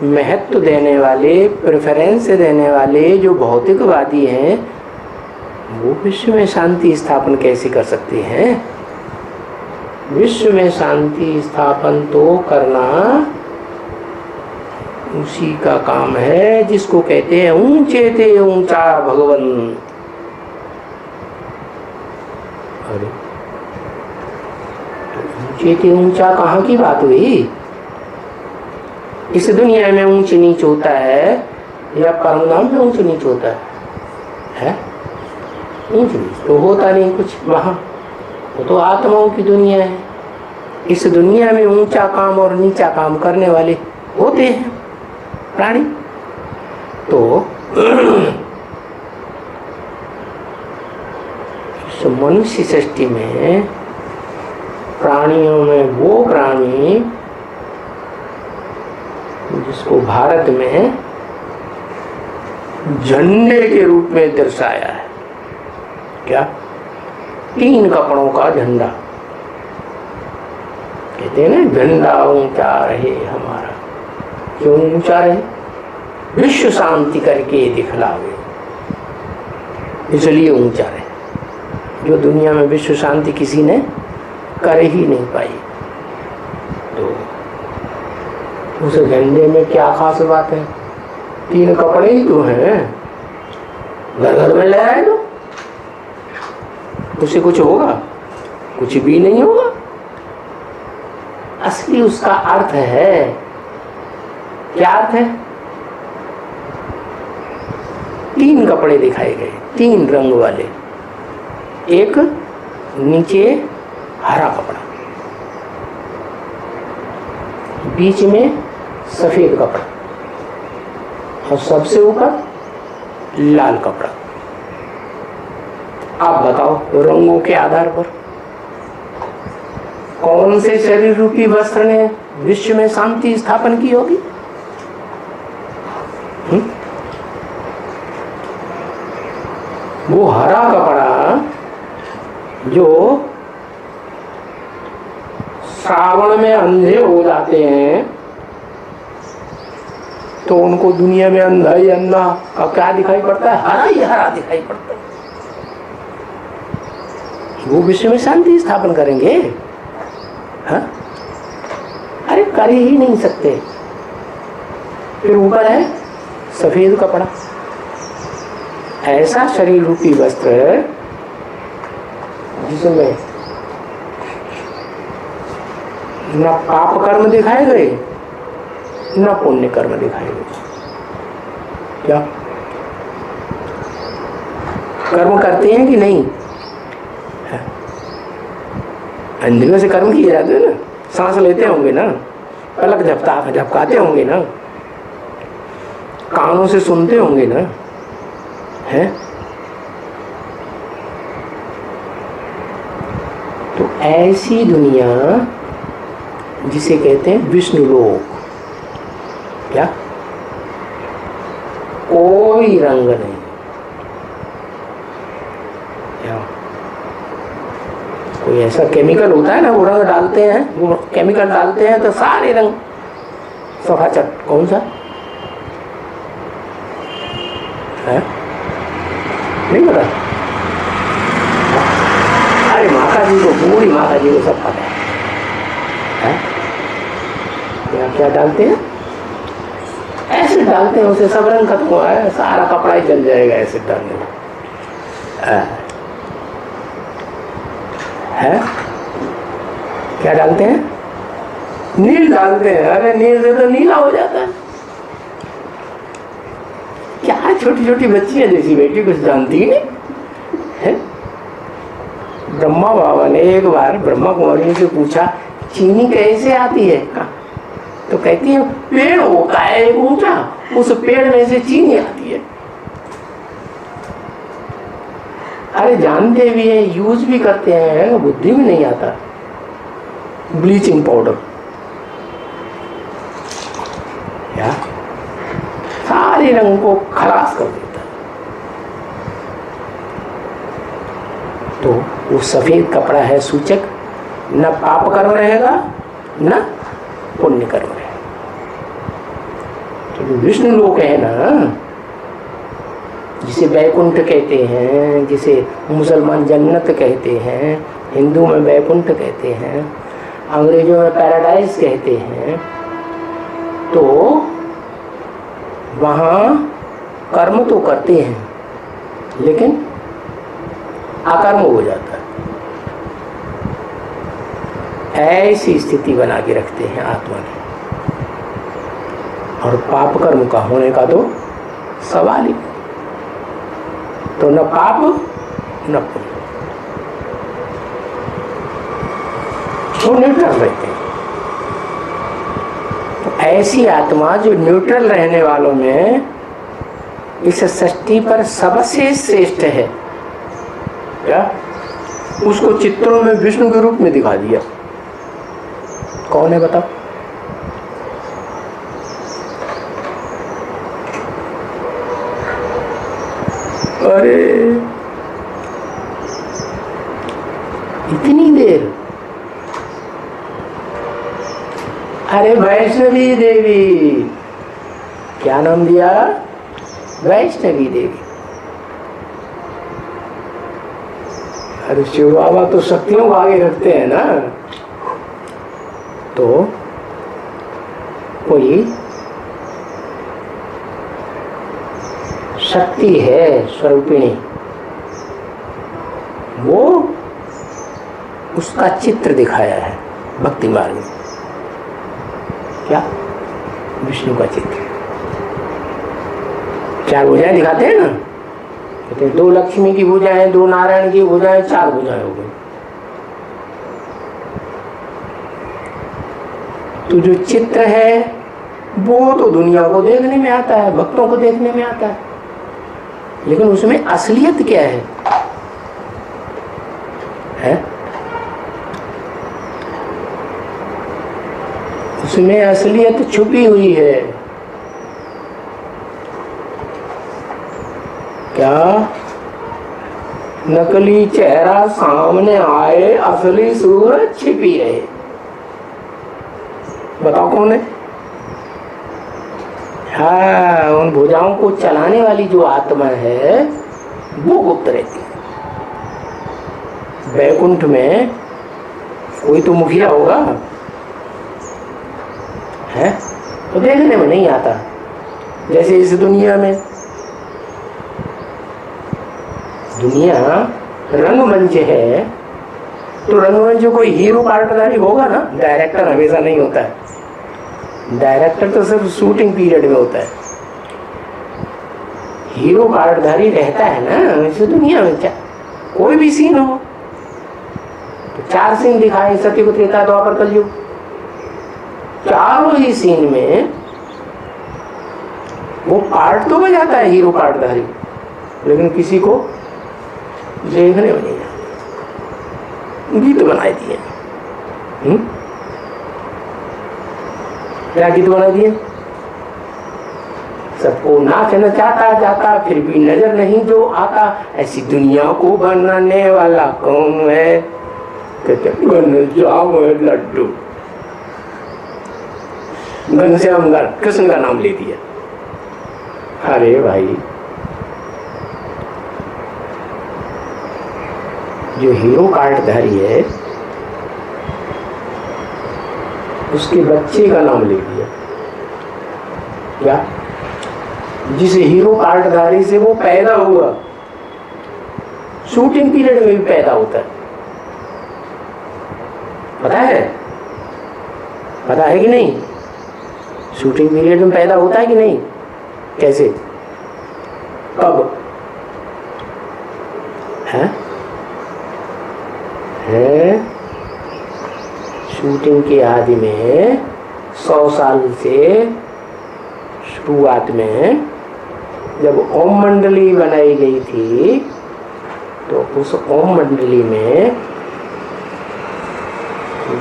महत्व देने वाले, प्रेफरेंस देने वाले जो भौतिकवादी हैं वो विश्व में शांति स्थापन कैसे कर सकते हैं? विश्व में शांति स्थापन तो करना उसी का काम है जिसको कहते हैं ऊंचे ते ऊंचा भगवन। अरे ऊंचे ते ऊंचा कहाँ की बात हुई? इस दुनिया में ऊंच नीच होता है या परमधाम में ऊंच नीच होता है? ऊंच नीच तो होता नहीं कुछ वहां, वो तो आत्माओं की दुनिया है। इस दुनिया में ऊंचा काम और नीचा काम करने वाले होते हैं प्राणी। तो मनुष्य सृष्टि में प्राणियों में वो प्राणी जिसको भारत में झंडे के रूप में दर्शाया है, क्या? 3 कपड़ों का झंडा। कहते हैं ना झंडा ऊंचा रहे हमारा। क्यों ऊंचा रहे? विश्व शांति करके दिखलावे, इसलिए ऊंचा रहे। जो दुनिया में विश्व शांति किसी ने कर ही नहीं पाई, तो उस झंडे में क्या खास बात है? 3 कपड़े ही तो हैं, घर घर में ले आए तो उससे कुछ होगा? कुछ भी नहीं होगा। असली उसका अर्थ है, क्या अर्थ है? 3 कपड़े दिखाए गए, 3 रंग वाले। एक नीचे हरा कपड़ा, बीच में सफेद कपड़ा और सबसे ऊपर लाल कपड़ा। आप बताओ रंगों के आधार पर कौन से शरीर रूपी वस्त्र ने विश्व में शांति स्थापन की होगी? वो हरा कपड़ा जो श्रावण में अंधे हो जाते हैं तो उनको दुनिया में अंधा ही अंधा का क्या दिखाई पड़ता है? हरा ही हरा दिखाई पड़ता है। वो विश्व में शांति स्थापन करेंगे? हाँ? अरे कर ही नहीं सकते। फिर ऊपर है सफेद कपड़ा, ऐसा शरीर रूपी वस्त्र जिसमें न पाप कर्म दिखाए गए न पुण्य कर्म दिखाए गए। क्या कर्म करते हैं कि नहीं? इंद्रियों से कर्म किए जाते हैं ना, सांस लेते होंगे ना, पलक झपकाते होंगे ना, कानों से सुनते होंगे ना, है? तो ऐसी दुनिया जिसे कहते हैं विष्णु लोक, क्या कोई रंग नहीं। कोई ऐसा केमिकल होता है ना, वो रंग डालते हैं, वो केमिकल डालते हैं तो सारे रंग सफाचट। कौन सा है? नहीं पता? अरे माता जी को, बूढ़ी माता जी को सब पता है। क्या क्या डालते हैं? एसिड डालते हैं, उसे सब रंग खत्म हुआ है, सारा कपड़ा ही जल जाएगा एसिड डालने में। है क्या डालते हैं? नील डालते हैं। अरे नील से तो नीला हो जाता है। क्या छोटी छोटी बच्चियां जैसी बेटी, कुछ जानती ही नहीं है। ब्रह्मा बाबा ने एक बार ब्रह्मा कुमारी से पूछा चीनी कैसे आती है? तो कहती है पेड़ होता है एक ऊंचा, उस पेड़ में से चीनी आती है। अरे जानते भी हैं, यूज भी करते हैं, बुद्धि में नहीं आता। ब्लीचिंग पाउडर सारे रंग को खलास कर देता है। तो वो सफेद कपड़ा है सूचक, न पाप कर्म रहेगा न पुण्य कर्म रहेगा। तो जो विष्णु लोक है ना, जिसे वैकुंठ कहते हैं, जिसे मुसलमान जन्नत कहते हैं, हिंदू में वैकुंठ कहते हैं, अंग्रेजों में पैराडाइज कहते हैं, तो वहाँ कर्म तो करते हैं लेकिन अकर्म हो जाता है। ऐसी स्थिति बना के रखते हैं आत्मा की, और पाप कर्म का होने का तो सवाल ही। तो न पाप न पुण्य, वो न्यूट्रल रहते हैं। तो ऐसी आत्मा जो न्यूट्रल रहने वालों में इस सृष्टि पर सबसे श्रेष्ठ है, क्या उसको चित्रों में विष्णु के रूप में दिखा दिया। कौन है बताओ? अरे इतनी देर, अरे वैष्णवी देवी, क्या नाम दिया? वैष्णवी देवी। अरे शिव बाबा तो शक्तियों को आगे रखते हैं ना। तो कोई शक्ति है स्वरूपिणी, वो उसका चित्र दिखाया है भक्ति मार्ग में। क्या? विष्णु का चित्र। चार भुजाएं दिखाते हैं ना, कहते हैं 2 लक्ष्मी की भुजाएं, 2 नारायण की भुजाएं, 4 भुजाएं हो गई। तो जो चित्र है वो तो दुनिया को देखने में आता है, भक्तों को देखने में आता है, लेकिन उसमें असलियत क्या है? उसमें असलियत छुपी हुई है। क्या? नकली चेहरा सामने आए, असली सूरत छिपी रहे। बताओ कौन है? हाँ, उन भुजाओं को चलाने वाली जो आत्मा है वो गुप्त रहती है। वैकुंठ में कोई तो मुखिया होगा, है तो देखने में नहीं आता। जैसे इस दुनिया में, दुनिया रंगमंच है, तो रंगमंच कोई हीरो पार्टनर होगा ना, डायरेक्टर हमेशा नहीं होता है। डायरेक्टर तो सिर्फ शूटिंग पीरियड में होता है, हीरो पार्टधारी रहता है ना। इस दुनिया में क्या कोई भी सीन हो तो 4 सीन दिखाए, सत्युग, त्रेता, द्वापर, कलयुग, चारों ही सीन में वो पार्ट तो बजाता है हीरो पार्टधारी, लेकिन किसी को देखने में नहीं आता। गीत बनाए दिए, क्या गीत बना दिए? सबको नाचना चाहता जाता, फिर भी नजर नहीं जो आता, ऐसी दुनिया को बनाने वाला कौन है? कहते घनश्याम लड्डू, घनश्याम कृष्ण का नाम ले दिया। अरे भाई, जो हीरो पार्टधारी है उसके बच्चे का नाम ले दिया। क्या? जिस हीरो पार्टधारी से वो पैदा हुआ, शूटिंग पीरियड में भी पैदा होता है। पता है? पता है कि नहीं? शूटिंग पीरियड में पैदा होता है कि नहीं? कैसे? कब? है? शूटिंग के आदि में 100 साल से शुरुआत में जब ओम मंडली बनाई गई थी, तो उस ओम मंडली में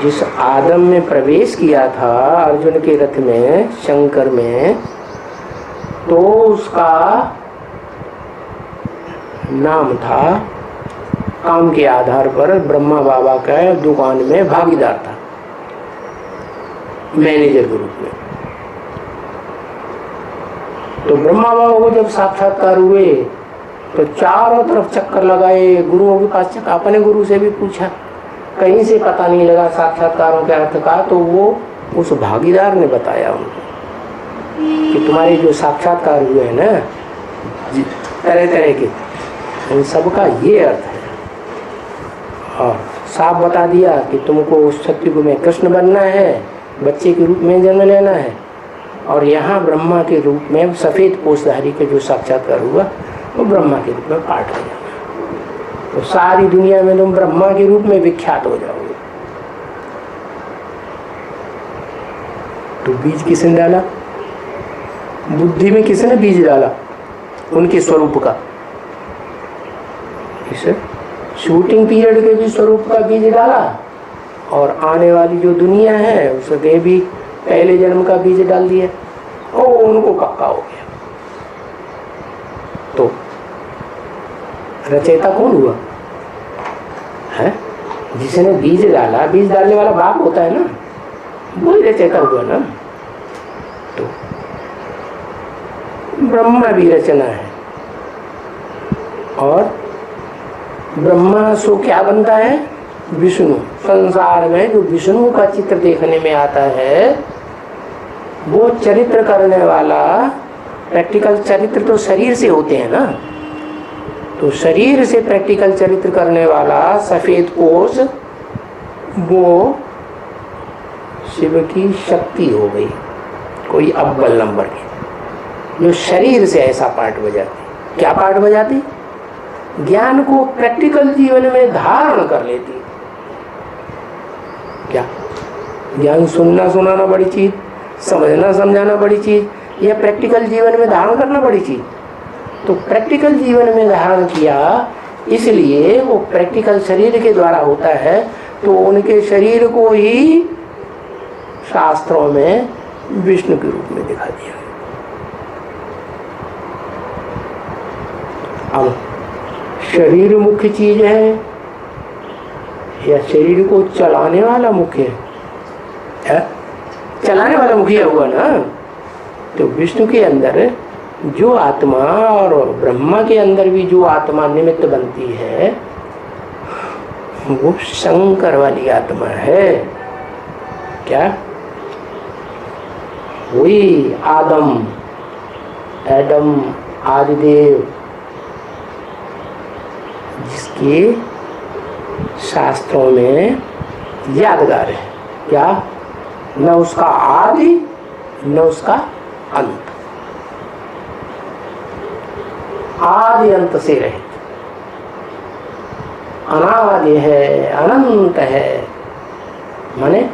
जिस आदम में प्रवेश किया था अर्जुन के रथ में, शंकर में, तो उसका नाम था, काम के आधार पर ब्रह्मा बाबा का दुकान में भागीदार था, मैनेजर के रूप में। तो ब्रह्मा बाबा को जब साक्षात्कार हुए तो चारों तरफ चक्कर लगाए, गुरुओं के पास चक्कर, अपने गुरु से भी पूछा, कहीं से पता नहीं लगा साक्षात्कारों के अर्थ का। तो वो उस भागीदार ने बताया उनको कि तुम्हारे जो साक्षात्कार हुए हैं ना तरह तरह के, उन सबका ये अर्थ है। और साफ बता दिया कि तुमको सत्युग में कृष्ण बनना है, बच्चे के रूप में जन्म लेना है, और यहाँ ब्रह्मा के रूप में सफ़ेद पोषधारी के जो साक्षात्कार हुआ वो ब्रह्मा के रूप में पाठ हो जाना। तो सारी दुनिया में तुम ब्रह्मा के रूप में विख्यात हो जाओगे। तो बीज किसने डाला? बुद्धि में किसने बीज डाला? उनके स्वरूप का। इस शूटिंग पीरियड के भी स्वरूप का बीज डाला, और आने वाली जो दुनिया है उसके भी पहले जन्म का बीज डाल दिया, और उनको पक्का हो गया। तो रचयिता कौन हुआ है? जिसने बीज डाला, बीज डालने वाला बाप होता है ना, वही रचयिता हुआ ना। तो ब्रह्मा भी रचना है, और ब्रह्मा सो क्या बनता है? विष्णु। संसार में जो विष्णु का चित्र देखने में आता है, वो चरित्र करने वाला, प्रैक्टिकल चरित्र तो शरीर से होते हैं ना, तो शरीर से प्रैक्टिकल चरित्र करने वाला सफेद कोष वो शिव की शक्ति हो गई, कोई अव्वल नंबर की, जो शरीर से ऐसा पार्ट बजाती। क्या पार्ट बजाती? ज्ञान को प्रैक्टिकल जीवन में धारण कर लेती। क्या ज्ञान सुनना सुनाना बड़ी चीज, समझना समझाना बड़ी चीज, या प्रैक्टिकल जीवन में धारण करना बड़ी चीज? तो प्रैक्टिकल जीवन में धारण किया, इसलिए वो प्रैक्टिकल शरीर के द्वारा होता है। तो उनके शरीर को ही शास्त्रों में विष्णु के रूप में दिखा दिया। अब शरीर मुख्य चीज है या शरीर को चलाने वाला मुख्य है? चलाने वाला मुखिया हुआ ना। तो विष्णु के अंदर जो आत्मा और ब्रह्मा के अंदर भी जो आत्मा निमित्त बनती है, वो शंकर वाली आत्मा है। क्या? वही आदम, एडम, आदिदेव, जिसके शास्त्रों में यादगार है। क्या? न उसका आदि न उसका अंत, आदि अंत से रहित, अनादि है, अनंत है। माने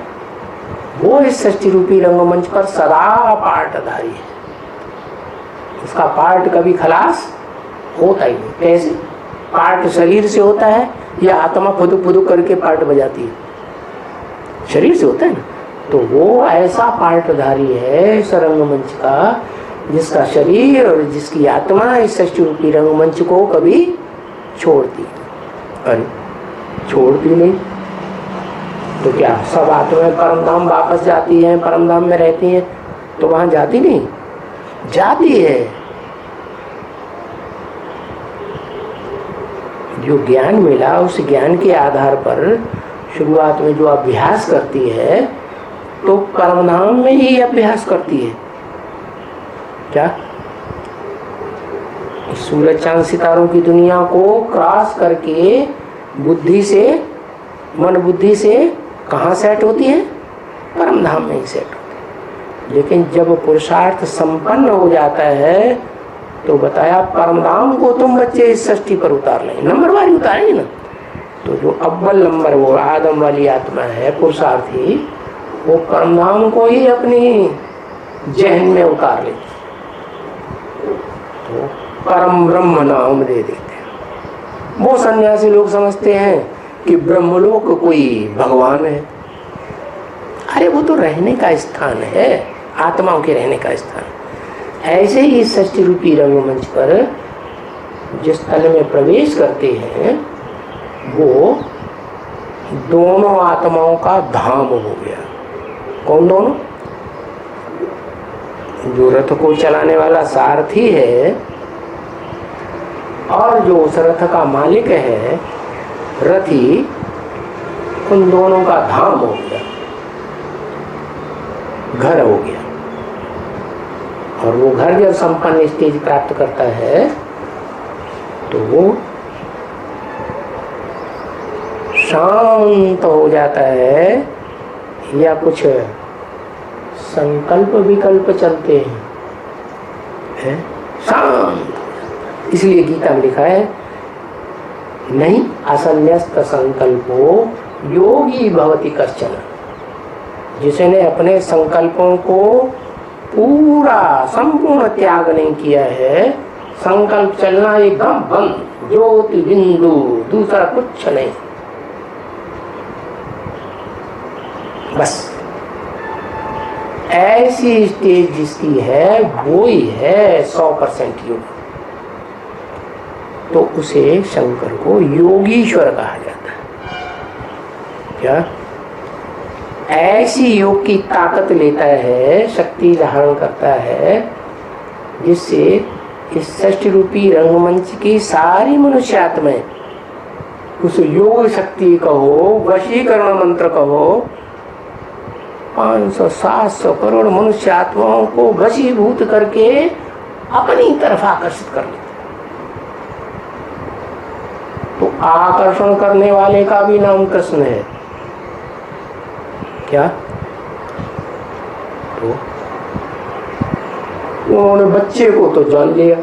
वो इस सृष्टि रूपी रंगमंच पर सदा पार्टधारी है। उसका पार्ट कभी खलास होता ही नहीं। कैसे? पार्ट शरीर से होता है या आत्मा फुदुक फुदुक करके पार्ट बजाती है? शरीर से होता है ना। तो वो ऐसा पार्टधारी है इस रंगमंच का, जिसका शरीर और जिसकी आत्मा इस सृष्टि रूपी रंगमंच को कभी छोड़ती, अरे छोड़ती नहीं। तो क्या सब आत्माएं परमधाम वापस जाती हैं, परमधाम में रहती हैं? तो वहां जाती नहीं, जाती है। जो ज्ञान मिला उस ज्ञान के आधार पर शुरुआत में जो अभ्यास करती है, तो परमधाम में ही अभ्यास करती है। क्या? सूरज चांद सितारों की दुनिया को क्रॉस करके बुद्धि से, मन बुद्धि से कहाँ सेट होती है? परमधाम में ही सेट होती है। लेकिन जब पुरुषार्थ संपन्न हो जाता है तो बताया परमधाम को तुम बच्चे इस सृष्टि पर उतार लेंगे, नंबरवार उतारेंगे ना। तो जो अव्वल नंबर वो आदम वाली आत्मा है पुरुषार्थी, वो परमधाम को ही अपनी जहन में उतार लेती, तो परम ब्रह्म नाम दे देते हैं। वो सन्यासी लोग समझते हैं कि ब्रह्मलोक कोई भगवान है। अरे वो तो रहने का स्थान है, आत्माओं के रहने का स्थान ऐसे ही इस षष्ठी रूपी रंगमंच पर जिस तन में प्रवेश करते हैं वो दोनों आत्माओं का धाम हो गया। कौन दोनों? जो रथ को चलाने वाला सारथी है और जो उस रथ का मालिक है रथी, उन दोनों का धाम हो गया, घर हो गया। और वो घर जब संपन्न स्टेज प्राप्त करता है तो वो शांत हो जाता है, या कुछ संकल्प विकल्प चलते हैं, शांत। इसलिए गीता में लिखा है नहीं असन्यस्त संकल्पो योगी भवति कश्चन। जिसने अपने संकल्पों को पूरा संपूर्ण त्याग नहीं किया है, संकल्प चलना एकदम बंद, ज्योति बिंदु, दूसरा कुछ नहीं, बस ऐसी स्टेज जिसकी है वो ही है 100% योग। तो उसे शंकर को योगीश्वर कहा जाता है। क्या? ऐसी योग की ताकत लेता है, शक्ति धारण करता है, जिससे इस षष्ठी रूपी रंगमंच की सारी मनुष्यात्माएं उस योग शक्ति कहो, वशीकरण मंत्र कहो, 500-700 करोड़ मनुष्य आत्माओं को वशीभूत करके अपनी तरफ आकर्षित कर लेते। तो आकर्षण करने वाले का भी नाम कृष्ण है। क्या? तो उन्होंने बच्चे को तो जान लिया,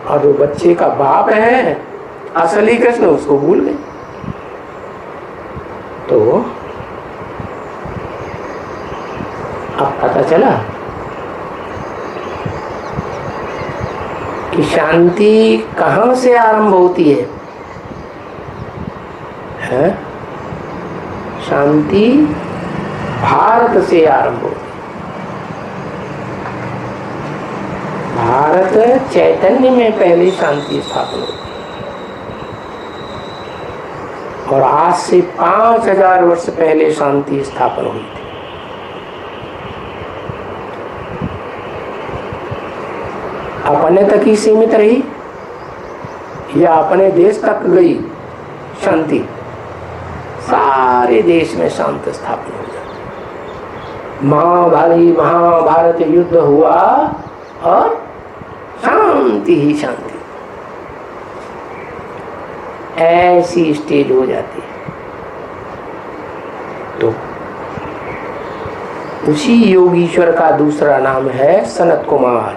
और वो बच्चे का बाप है असली कृष्ण, उसको भूल गए। तो अब पता चला कि शांति कहाँ से आरंभ होती है? शांति भारत से आरंभ होती है। भारत चैतन्य में पहले शांति स्थापन होती है, और आज से 5000 वर्ष पहले शांति स्थापन हुई थी। अपने तक ही सीमित रही या अपने देश तक गई शांति? सारे देश में शांति स्थापन हो जाती। महाभारत युद्ध हुआ और शांति ही शांति, ऐसी स्टेज हो जाती है। तो उसी योगीश्वर का दूसरा नाम है सनत कुमार।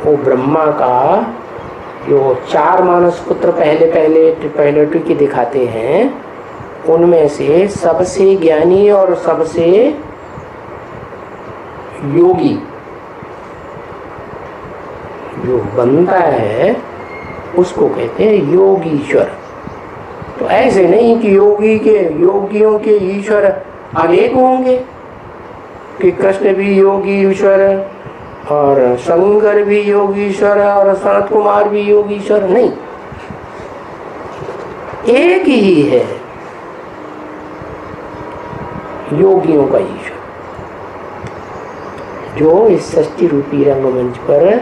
वो ब्रह्मा का जो 4 मानस पुत्र पहले की दिखाते हैं, उनमें से सबसे ज्ञानी और सबसे योगी जो बनता है उसको कहते हैं योगीश्वर। तो ऐसे नहीं कि योगियों के ईश्वर अनेक होंगे, कि कृष्ण भी योगी ईश्वर और शंकर भी योगीश्वर और सनत कुमार भी योगीश्वर, नहीं, एक ही है योगियों का ईश्वर, जो इस षष्ठी रूपी रंगमंच पर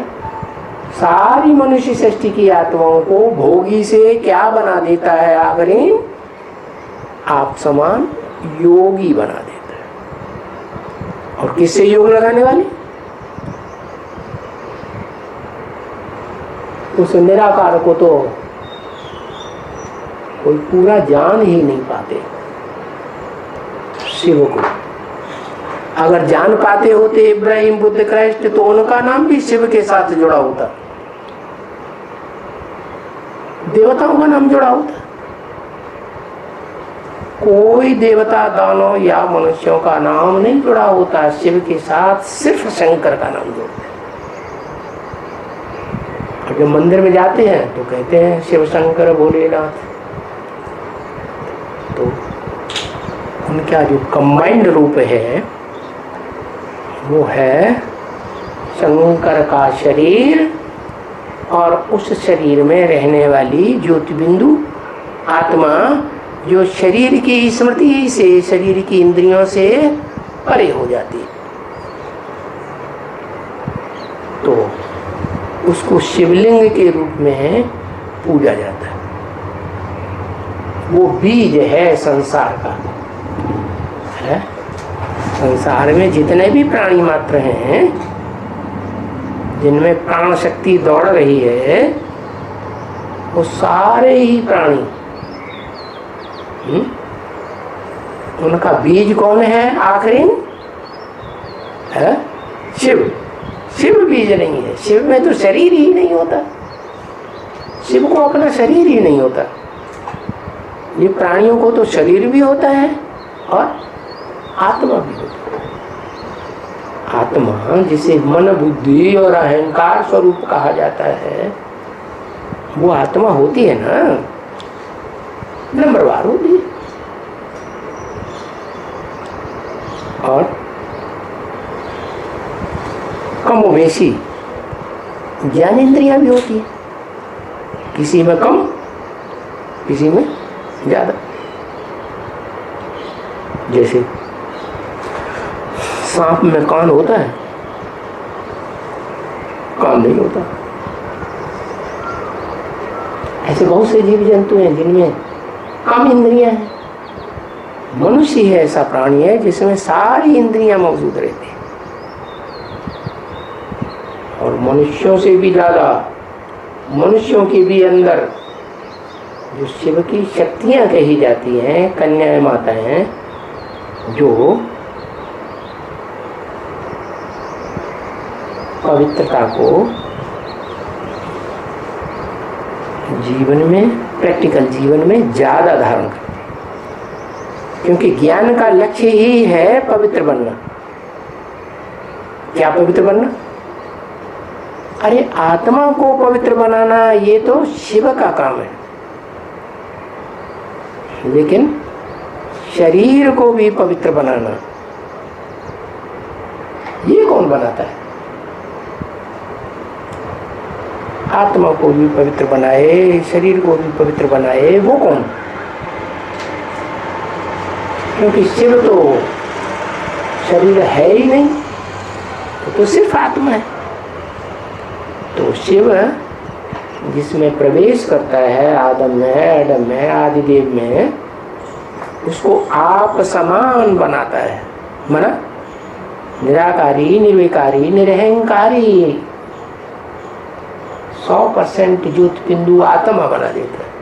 सारी मनुष्य सृष्टि की आत्माओं को भोगी से क्या बना देता है? आखिरी आप समान योगी बना देता है। और किससे योग लगाने वाले? उस निराकार को तो कोई पूरा जान ही नहीं पाते। शिव को अगर जान पाते होते इब्राहिम, बुद्ध, क्राइस्ट, तो उनका नाम भी शिव के साथ जुड़ा होता, देवताओं का नाम जुड़ा होता। कोई देवता, दानव या मनुष्यों का नाम नहीं जुड़ा होता शिव के साथ, सिर्फ शंकर का नाम जुड़ता है। और जब मंदिर में जाते हैं तो कहते हैं शिव शंकर भोलेनाथ। तो उनका जो कंबाइंड रूप है वो है शंकर का शरीर और उस शरीर में रहने वाली ज्योति बिंदु आत्मा, जो शरीर की स्मृति से, शरीर की इंद्रियों से परे हो जाती है। तो उसको शिवलिंग के रूप में पूजा जाता है। वो बीज है संसार का, है? संसार में जितने भी प्राणी मात्र हैं, जिनमें प्राण शक्ति दौड़ रही है, वो सारे ही प्राणी, उनका बीज कौन है? आखिरी है शिव। शिव बीज नहीं है। शिव में तो शरीर ही नहीं होता, शिव को अपना शरीर ही नहीं होता। ये प्राणियों को तो शरीर भी होता है और आत्मा भी होता है। आत्मा जिसे मन, बुद्धि और अहंकार स्वरूप कहा जाता है, वो आत्मा होती है ना, नंबरवार होती है। और कमोवेशी ज्ञानेंद्रियां भी होती है, किसी में कम, किसी में ज्यादा। जैसे सांप में कान होता है, कान नहीं होता। ऐसे बहुत से जीव जंतु हैं जिनमें कम इंद्रियां हैं। मनुष्य ही ऐसा प्राणी है जिसमें सारी इंद्रियां मौजूद रहती हैं। और मनुष्यों से भी ज्यादा, मनुष्यों के भी अंदर जो शिव की शक्तियां कही जाती हैं, कन्याएं माताएं हैं, जो पवित्रता को जीवन में, प्रैक्टिकल जीवन में ज्यादा धारण करते हैं। क्योंकि ज्ञान का लक्ष्य ही है पवित्र बनना। क्या पवित्र बनना? अरे आत्मा को पवित्र बनाना ये तो शिव का काम है, लेकिन शरीर को भी पवित्र बनाना ये कौन बनाता है? आत्मा को भी पवित्र बनाए, शरीर को भी पवित्र बनाए, वो कौन? क्योंकि शिव तो शरीर है ही नहीं, तो सिर्फ आत्मा है। तो शिव जिसमें प्रवेश करता है, आदम में, एडम में, आदिदेव में, उसको आप समान बनाता है। माना निराकारी, निर्विकारी, निरहंकारी, 100% ज्योति बिंदु आत्मा बना देता है।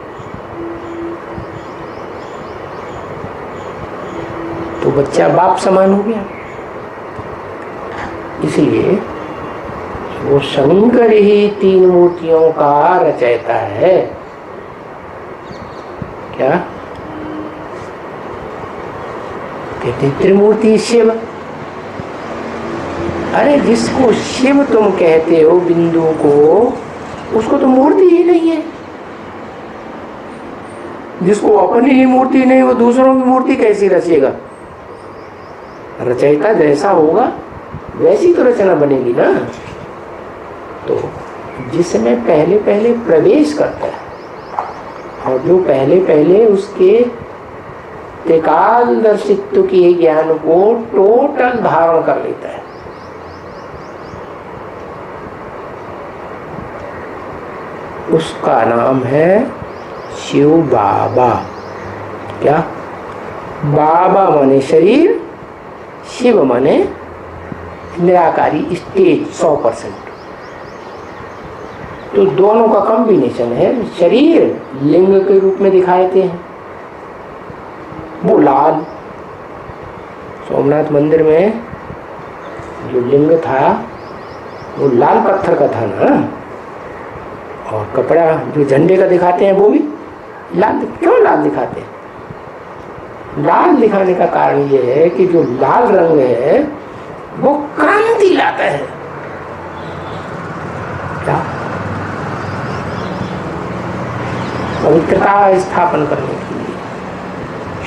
तो बच्चा बाप समान हो गया। इसलिए वो शंकर ही तीन मूर्तियों का रचयिता है। क्या कहते? त्रिमूर्ति शिव। अरे जिसको शिव तुम कहते हो, बिंदु को, उसको तो मूर्ति ही नहीं है। जिसको अपनी ही मूर्ति नहीं, वो दूसरों की मूर्ति कैसी रचेगा? रचयिता जैसा होगा वैसी तो रचना बनेगी ना। तो जिसमें पहले पहले प्रवेश करता है और जो पहले पहले उसके त्रिकालदर्शित्व के ज्ञान को टोटल धारण कर लेता है, उसका नाम है शिव बाबा। क्या? बाबा माने शरीर, शिव माने निराकारी स्टेज 100%। तो दोनों का कॉम्बिनेशन है। शरीर लिंग के रूप में दिखाते हैं, वो लाल। सोमनाथ मंदिर में जो लिंग था वो लाल पत्थर का था ना, और कपड़ा जो झंडे का दिखाते हैं वो भी लाल। क्यों लाल दिखाते हैं? लाल दिखाने का कारण ये है कि जो लाल रंग है वो क्रांति लाता है। क्या? पवित्रता स्थापन करने के लिए,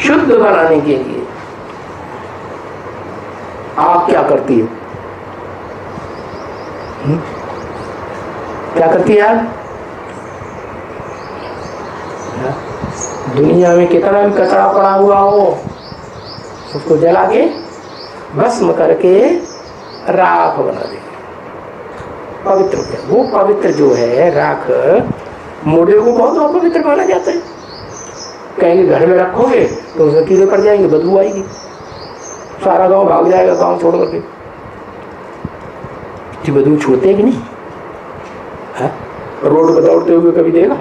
शुद्ध बनाने के लिए। आग क्या करती है? क्या करती है आग? दुनिया में कितना भी कचरा पड़ा हुआ हो उसको जला के भस्म करके राख बना दे, पवित्र हो गया। वो पवित्र जो है राख, मुर्दे को बहुत अपवित्र माना जाता है। कहेंगे घर में रखोगे तो उसमें कीड़े पड़ जाएंगे, बदबू आएगी, सारा गांव भाग जाएगा गांव छोड़ करके। बदबू छोड़ते कि नहीं? है? रोड पर दौड़ते हुए कभी देखा?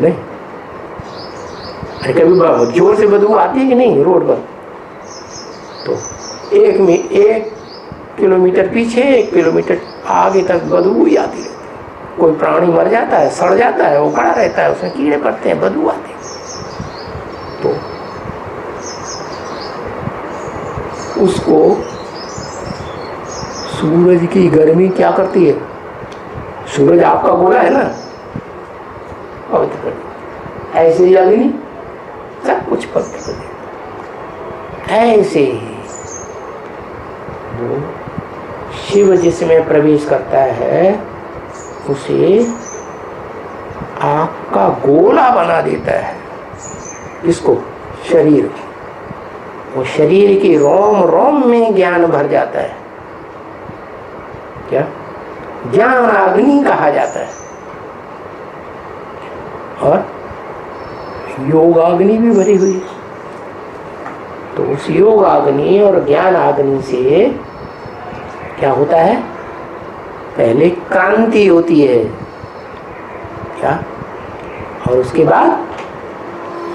नहीं। अरे कभी जोर से बदबू आती है कि नहीं रोड पर? तो 1 किलोमीटर पीछे 1 किलोमीटर आगे तक बदबू ही आती रहती है। कोई प्राणी मर जाता है, सड़ जाता है, वो पड़ा रहता है, उसमें कीड़े पड़ते हैं, बदबू आते हैं। तो उसको सूरज की गर्मी क्या करती है? सूरज आपका गोला है ना, पवित्र कर देता। ऐसे ही अग्नि सब कुछ पवित्र कर देता। ऐसे ही वो शिव जिसमें प्रवेश करता है उसे आग का गोला बना देता है। इसको शरीर, वो शरीर की रोम रोम में ज्ञान भर जाता है। क्या? ज्ञान अग्नि कहा जाता है। और योगाग्नि भी भरी हुई है। तो उस योगाग्नि और ज्ञान अग्नि से क्या होता है? पहले क्रांति होती है क्या, और उसके बाद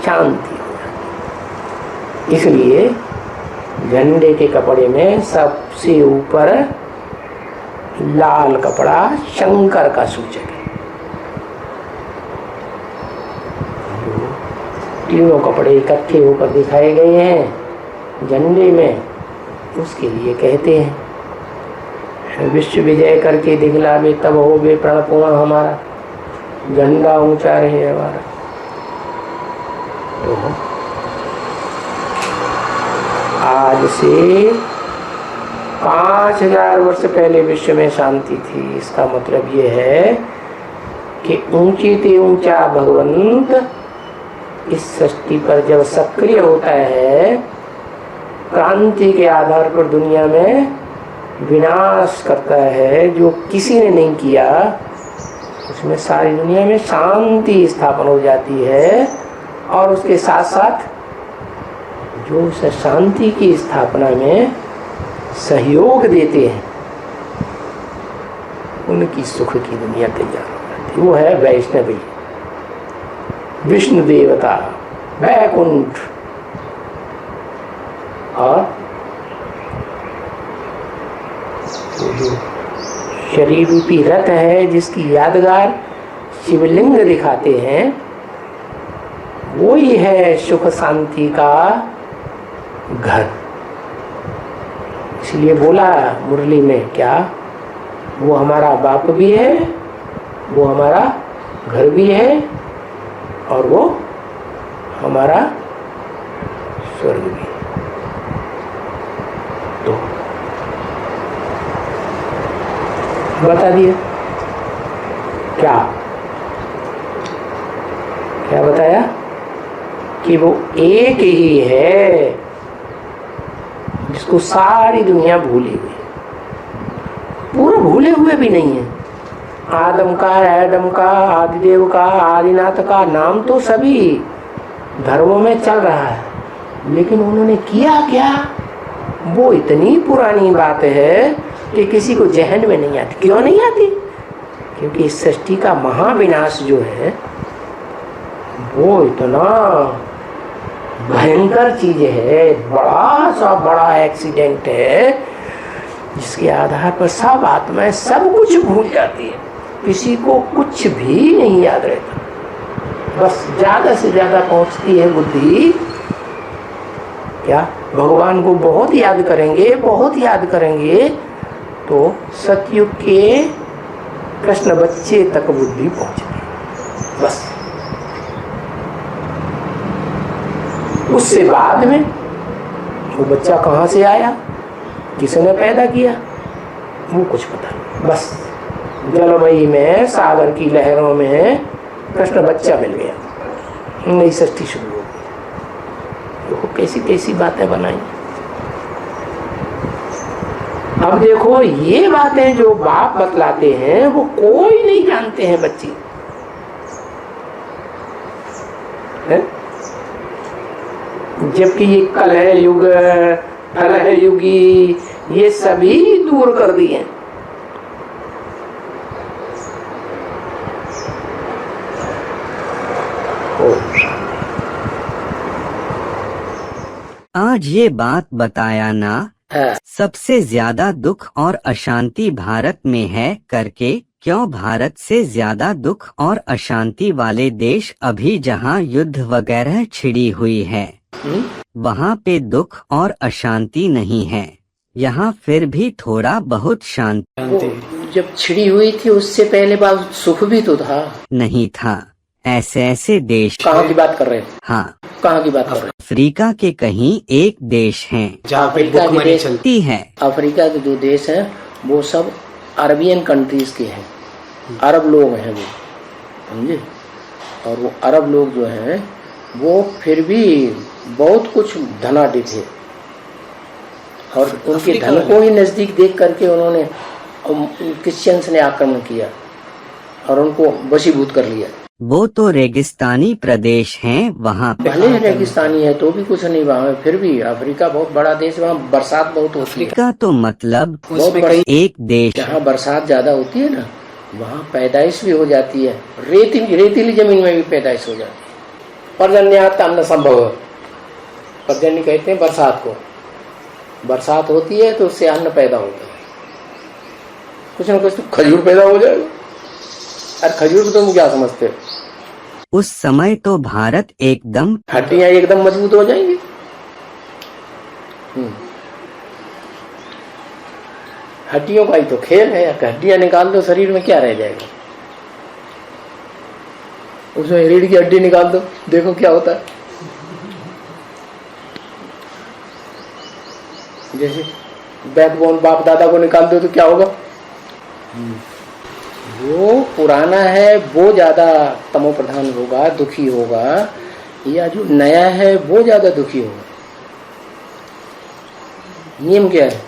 शांति हो जाती है। इसलिए झंडे के कपड़े में सबसे ऊपर लाल कपड़ा शंकर का सूचक है। तीनों कपड़े इकट्ठे होकर दिखाए गए हैं झंडे में, उसके लिए कहते हैं विश्व विजय करके दिखलावे तब हो बे प्रणपूर्ण हमारा, झंडा ऊंचा रहे हमारा। तो आज से 5000 वर्ष पहले विश्व में शांति थी। इसका मतलब ये है कि ऊंची से ऊंचा भगवंत इस सृष्टि पर जब सक्रिय होता है, क्रांति के आधार पर दुनिया में विनाश करता है जो किसी ने नहीं किया, उसमें सारी दुनिया में शांति स्थापन हो जाती है। और उसके साथ साथ जो उस शांति की स्थापना में सहयोग देते हैं उनकी सुख की दुनिया तैयार हो जाती है। वो है वैष्णवी, विष्णु देवता, वैकुंठ। और जो शरीर रूपी रथ है जिसकी यादगार शिवलिंग दिखाते हैं, वो ही है सुख शांति का घर। इसलिए बोला मुरली में क्या, वो हमारा बाप भी है, वो हमारा घर भी है, और वो हमारा स्वर्ग भी है। तो बता दिया क्या क्या बताया कि वो एक ही है जिसको सारी दुनिया भूली हुई, पूरा भूले हुए भी नहीं है। आदम का, एडम का, आदिदेव का, आदिनाथ का नाम तो सभी धर्मों में चल रहा है, लेकिन उन्होंने किया क्या, वो इतनी पुरानी बात है कि किसी को जहन में नहीं आती। क्यों नहीं आती? क्योंकि इस सृष्टि का महाविनाश जो है वो इतना भयंकर चीज है, बड़ा सा बड़ा एक्सीडेंट है, जिसके आधार पर सब आत्माएं सब कुछ भूल जाती है। किसी को कुछ भी नहीं याद रहता, बस ज्यादा से ज्यादा पहुंचती है बुद्धि क्या, भगवान को बहुत याद करेंगे, बहुत याद करेंगे तो सतयुग के कृष्ण बच्चे तक बुद्धि पहुंचती। बस उससे बाद में वो बच्चा कहाँ से आया, किसने पैदा किया, वो कुछ पता नहीं। बस जलमयी में, सागर की लहरों में कृष्ण बच्चा मिल गया, नई सृष्टि शुरू हो गई। देखो कैसी कैसी बातें बनाई। अब देखो ये बातें जो बाप बतलाते हैं वो कोई नहीं जानते हैं बच्चे है? जबकि ये कलह युग, कलह युगी, ये सभी दूर कर दिए। आज ये बात बताया ना, सबसे ज्यादा दुख और अशांति भारत में है करके। क्यों भारत से ज्यादा दुख और अशांति वाले देश अभी जहाँ युद्ध वगैरह छिड़ी हुई है वहाँ पे दुख और अशांति नहीं है, यहाँ फिर भी थोड़ा बहुत शांति। जब छिड़ी हुई थी उससे पहले बात सुख भी तो था। नहीं था। ऐसे ऐसे देश। कहाँ की बात कर रहे हैं? हाँ, कहाँ की बात कर रहे हैं? अफ्रीका के कहीं एक देश हैं जहाँ पे भुखमरी चलती है। अफ्रीका के जो देश हैं वो सब अरबियन कंट्रीज के हैं, अरब लोग हैं वो, समझे। और वो अरब लोग जो हैं वो फिर भी बहुत कुछ धनाढ्य थे और उनके धन को ही नजदीक देख करके उन्होंने क्रिश्चियंस ने आक्रमण किया और उनको वशीभूत कर लिया। वो तो रेगिस्तानी प्रदेश हैं, वहाँ भले रेगिस्तानी है तो भी कुछ नहीं वहाँ, फिर भी अफ्रीका बहुत बड़ा देश, वहाँ बरसात बहुत होती है। अफ्रीका तो मतलब बहुत एक देश जहाँ बरसात ज्यादा होती है ना वहाँ पैदाइश भी हो जाती है, रेतीली जमीन में भी पैदाइश हो जाती है। पर्जन्यात् अन्न संभव, पर्जन्य कहते हैं बरसात को। बरसात होती है तो उससे अन्न पैदा होता है, कुछ न कुछ तो खजूर पैदा हो जाएगा। अरे खजूर को तुम क्या समझते हो? उस समय तो भारत एकदम हड्डियां एकदम मजबूत हो जाएंगी। हड्डियों का ही तो खेल है, हड्डियां निकाल दो शरीर में क्या रह जाएगा? उसमें रीढ़ की हड्डी निकाल दो, देखो क्या होता है। जैसे बैकबोन बाप दादा को निकाल दो तो क्या होगा? वो पुराना है वो ज्यादा तमो प्रधान होगा, दुखी होगा, या जो नया है वो ज्यादा दुखी होगा। नियम क्या है?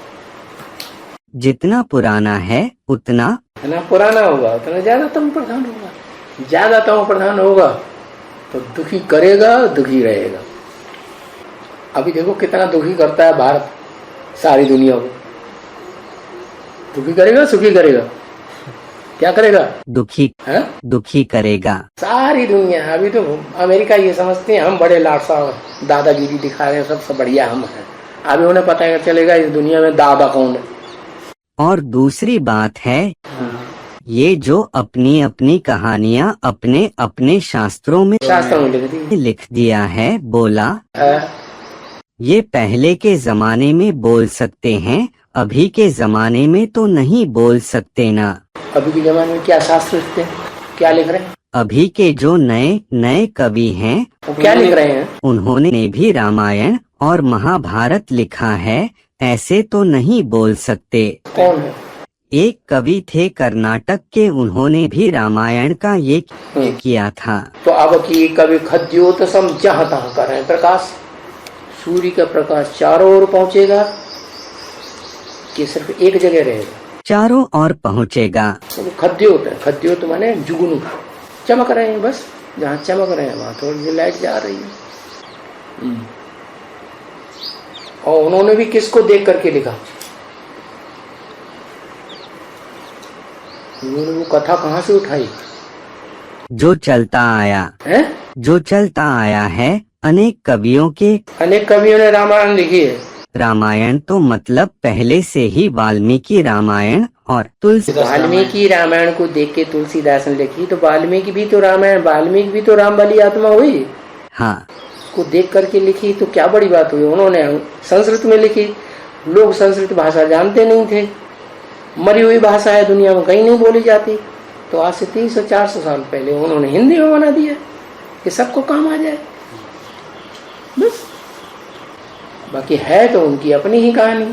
जितना पुराना है उतना पुराना होगा उतना ज्यादा तमो प्रधान होगा। ज्यादा तमो प्रधान होगा तो दुखी करेगा, दुखी रहेगा। अभी देखो कितना दुखी करता है भारत सारी दुनिया को। दुखी करेगा, सुखी करेगा, क्या करेगा? दुखी है? दुखी करेगा सारी दुनिया। अभी तो अमेरिका ये समझते हैं हम बड़े लाडसा दादागिरी दिखा रहे हैं, सबसे बढ़िया हम हैं। अभी उन्हें पता चलेगा इस दुनिया में दादा कौन है। और दूसरी बात है ये जो अपनी अपनी कहानियाँ अपने अपने शास्त्रों में लिख दिया है, बोला ये पहले के जमाने में बोल सकते हैं, अभी के जमाने में तो नहीं बोल सकते ना। अभी के जमाने में क्या शास्त्र लिखते हैं, क्या लिख रहे हैं? अभी के जो नए नए कवि हैं वो क्या लिख रहे हैं? उन्होंने भी रामायण और महाभारत लिखा है, ऐसे तो नहीं बोल सकते। कौन है? एक कवि थे कर्नाटक के, उन्होंने भी रामायण का ये किया था। तो अब की कवि खद्योतसम जहाँ तहाँ कर रहे हैं प्रकाश, सूर्य का प्रकाश चारों ओर पहुँचेगा कि सिर्फ एक जगह रहेगा? चारों ओर पहुँचेगा। तो खद्योत है, खद्योत माने जुगनू, चमक रहे हैं, बस जहाँ चमक रहे हैं वहाँ थोड़ी सी लाइट जा रही है। और उन्होंने भी किसको देख करके लिखा? उन्होंने वो कथा कहाँ से उठाई? जो चलता आया है, जो चलता आया है। अनेक कवियों ने रामायण लिखी है। रामायण तो मतलब पहले से ही वाल्मीकि रामायण और तुलसी। वाल्मीकि रामायण को देख के तुलसीदास ने लिखी, तो वाल्मीकि भी तो रामायण, वाल्मीकि भी तो राम वाली आत्मा हुई। हाँ, को देख करके लिखी तो क्या बड़ी बात हुई। उन्होंने संस्कृत में लिखी, लोग संस्कृत भाषा जानते नहीं थे, मरी हुई भाषा है, दुनिया में कहीं नहीं बोली जाती। तो आज से 300-400 साल पहले उन्होंने हिंदी में बना दिया कि सबको काम आ जाए, बस। बाकी है तो उनकी अपनी ही कहानी।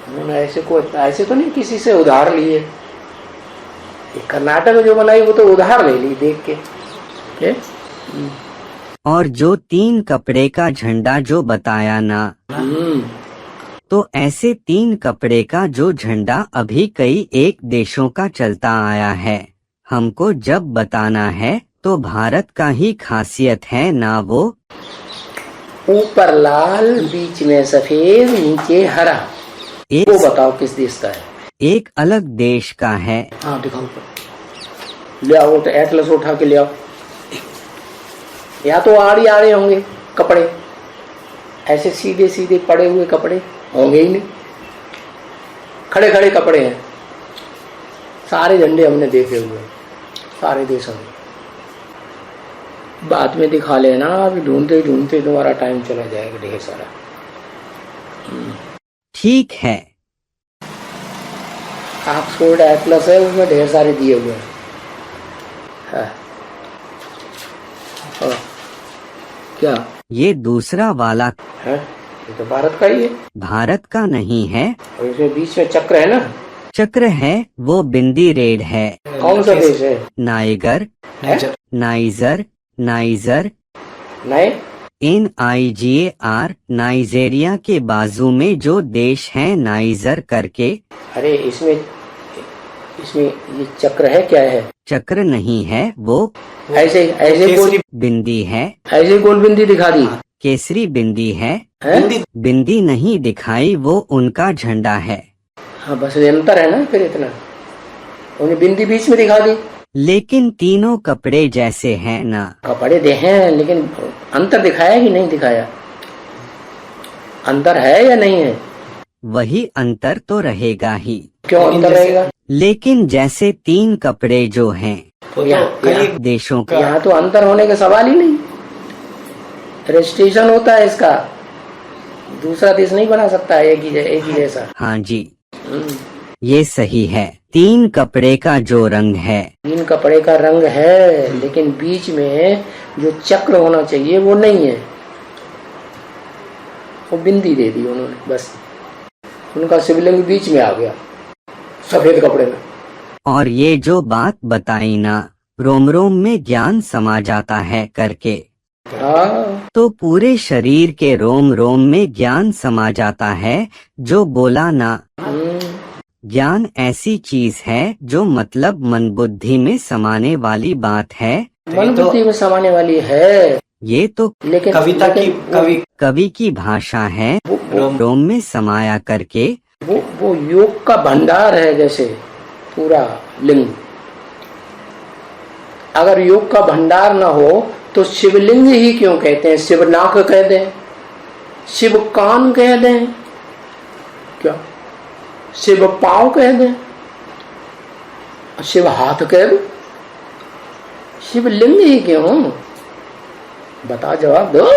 उन्होंने ऐसे तो नहीं किसी से उधार लिए। ये कर्नाटक में जो बनाई वो तो उधार ले ली देख के। और जो 3 कपड़े का झंडा जो बताया ना, तो ऐसे 3 कपड़े का जो झंडा अभी कई एक देशों का चलता आया है, हमको जब बताना है तो भारत का ही खासियत है ना। वो ऊपर लाल, बीच में सफेद, नीचे हरा। वो बताओ किस देश का है? एक अलग देश का है। हाँ दिखाओ, ले आओ तो एटलस उठा के ले आओ। या तो आड़े आड़े होंगे कपड़े, ऐसे सीधे सीधे पड़े हुए कपड़े होंगे ही नहीं, खड़े खड़े कपड़े हैं। सारे झंडे हमने देखे हुए सारे देशों में। बाद में दिखा लेना, अभी ढूंढते ढूंढते तुम्हारा टाइम चला जाएगा ढेर सारा। ठीक है। ऑक्सफोर्ड एटलस है, उसमें ढेर सारे दिए हुए हैं। क्या ये दूसरा वाला है? ये तो भारत का ही है। भारत का नहीं है। और इसमें बीच में चक्र है ना? चक्र है, वो बिंदी रेड है। कौन सा देश है? Niger, niger, niger, NIGER, Nigeria के बाजू में जो देश है नाइजर करके। अरे इसमें ये चक्र है, क्या है? चक्र नहीं है, वो ऐसे गोल बिंदी है। ऐसे गोल बिंदी दिखा दी। केसरी बिंदी है। बिंदी नहीं दिखाई, वो उनका झंडा है। हाँ बस ये अंतर है ना, फिर इतना उन्हें बिंदी बीच में दिखा दी। लेकिन तीनों कपड़े जैसे हैं ना। कपड़े दे हैं, लेकिन अंतर दिखाया कि नहीं दिखाया? अंतर है या नहीं है? वही अंतर तो रहेगा ही। क्यों अंतर रहेगा? लेकिन जैसे 3 कपड़े जो हैं यहाँ देशों का, यहाँ तो अंतर होने का सवाल ही नहीं। रजिस्ट्रेशन होता है इसका, दूसरा देश नहीं बना सकता एक ही जैसा। हाँ जी, ये सही है। 3 कपड़े का जो रंग है, 3 कपड़े का रंग है, लेकिन बीच में जो चक्र होना चाहिए वो नहीं है। वो बिंदी दे दी उन्होंने, बस उनका शिवलिंग बीच में आ गया सफेद कपड़े में। और ये जो बात बताई ना, रोम रोम में ज्ञान समा जाता है करके, तो पूरे शरीर के रोम रोम में ज्ञान समा जाता है जो बोला ना। ज्ञान ऐसी चीज है जो मतलब मन बुद्धि में समाने वाली बात है। मन बुद्धि में समाने वाली है, ये तो लेकिन कवि की भाषा है। रोम में समाया करके वो योग का भंडार है, जैसे पूरा लिंग। अगर योग का भंडार न हो तो शिवलिंग ही क्यों कहते हैं? शिवनाक कह दें, शिव कान कह दें, क्या शिव पांव कह दें, शिव हाथ कह दो, शिवलिंग ही क्यों? बता, जवाब दो।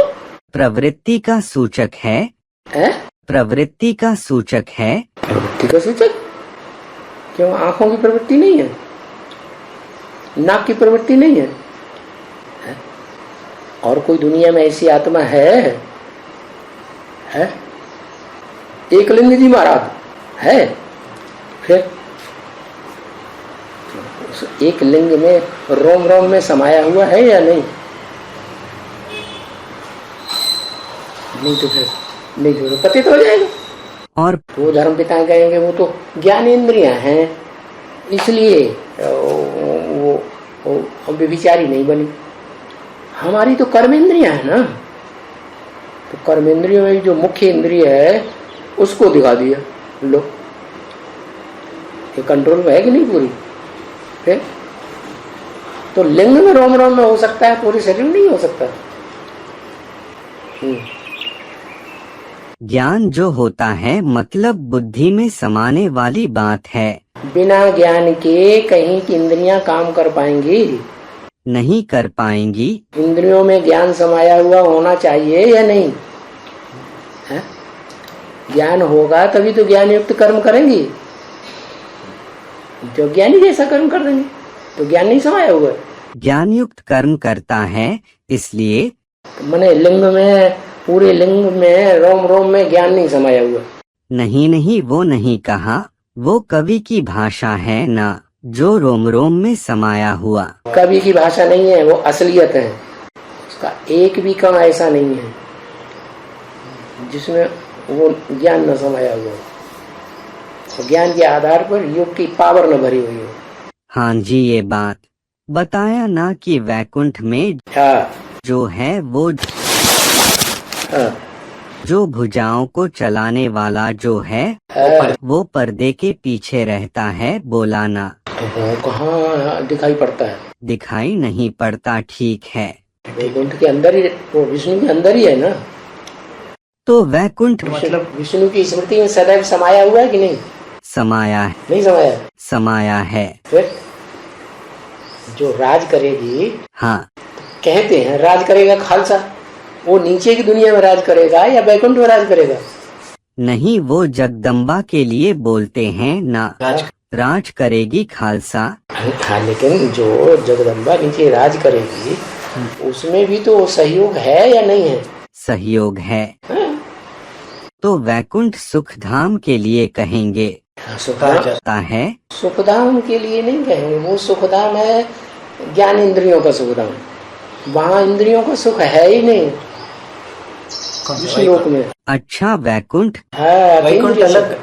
प्रवृत्ति का सूचक है। प्रवृत्ति का सूचक है। प्रवृत्ति का सूचक क्यों? आंखों की प्रवृत्ति नहीं है, नाक की प्रवृत्ति नहीं है? और कोई दुनिया में ऐसी आत्मा है? एक लिंग जी महाराज है। फिर एक लिंग में रोम रोम में समाया हुआ है या नहीं? नहीं तो फिर पतित हो जाएगा। और वो धर्म पिता कहेंगे वो तो ज्ञानेंद्रियां हैं, इसलिए वो व्यभिचारी नहीं बनी। हमारी तो कर्मेंद्रियां है ना, तो कर्मेंद्रियों में जो मुख्य इंद्रिय है उसको दिखा दिया। लो, ये कंट्रोल में है कि नहीं पूरी? फिर तो लिंग में रोम रोम में हो सकता है, पूरे शरीर में नहीं हो सकता। ज्ञान जो होता है मतलब बुद्धि में समाने वाली बात है। बिना ज्ञान के कहीं की इंद्रियां काम कर पाएंगी? नहीं कर पाएंगी। इंद्रियों में ज्ञान समाया हुआ होना चाहिए या नहीं? है? ज्ञान होगा तभी तो ज्ञान युक्त कर्म करेंगी। जो ज्ञानी जैसा कर्म कर देंगे तो ज्ञान नहीं समाया हुआ। ज्ञान युक्त कर्म करता है, इसलिए मैंने लिंग में, पूरे लिंग में रोम रोम में ज्ञान नहीं समाया हुआ। नहीं नहीं, वो नहीं कहा, वो कवि की भाषा है ना, जो रोम रोम में समाया हुआ। कवि की भाषा नहीं है, वो असलियत है। उसका एक भी कण ऐसा नहीं है जिसमें वो ज्ञान न समाया हुआ हो, ज्ञान के आधार पर योग की पावर न भरी हुई हो। हाँ जी, ये बात बताया ना कि वैकुंठ में हाँ जो है वो हाँ जो भुजाओं को चलाने वाला जो है हाँ। वो पर्दे के पीछे रहता है, बोला ना। वो कहाँ दिखाई पड़ता है? दिखाई नहीं पड़ता, ठीक है। वैकुंठ के अंदर ही, वो विष्णु के अंदर ही है ना। तो वैकुंठ मतलब विष्णु की स्मृति में सदैव समाया हुआ है कि नहीं? समाया है, नहीं समाया। समाया है। फिर जो राज करेगी, हाँ, कहते हैं राज करेगा खालसा, वो नीचे की दुनिया में राज करेगा या वैकुंठ में राज करेगा? नहीं, वो जगदम्बा के लिए बोलते हैं ना, राज करेगी खालसा। हाँ, लेकिन जो जगदम्बा नीचे राज करेगी उसमें भी तो सहयोग है या नहीं है? सहयोग है। हाँ? तो वैकुंठ सुखधाम के लिए कहेंगे। सुखधाम है, सुखधाम के लिए नहीं कहेंगे, वो सुखधाम है ज्ञान इंद्रियों का सुखधाम। वहाँ इंद्रियों का सुख है ही नहीं विष्णुलोक में। अच्छा, वैकुंठ हाँ,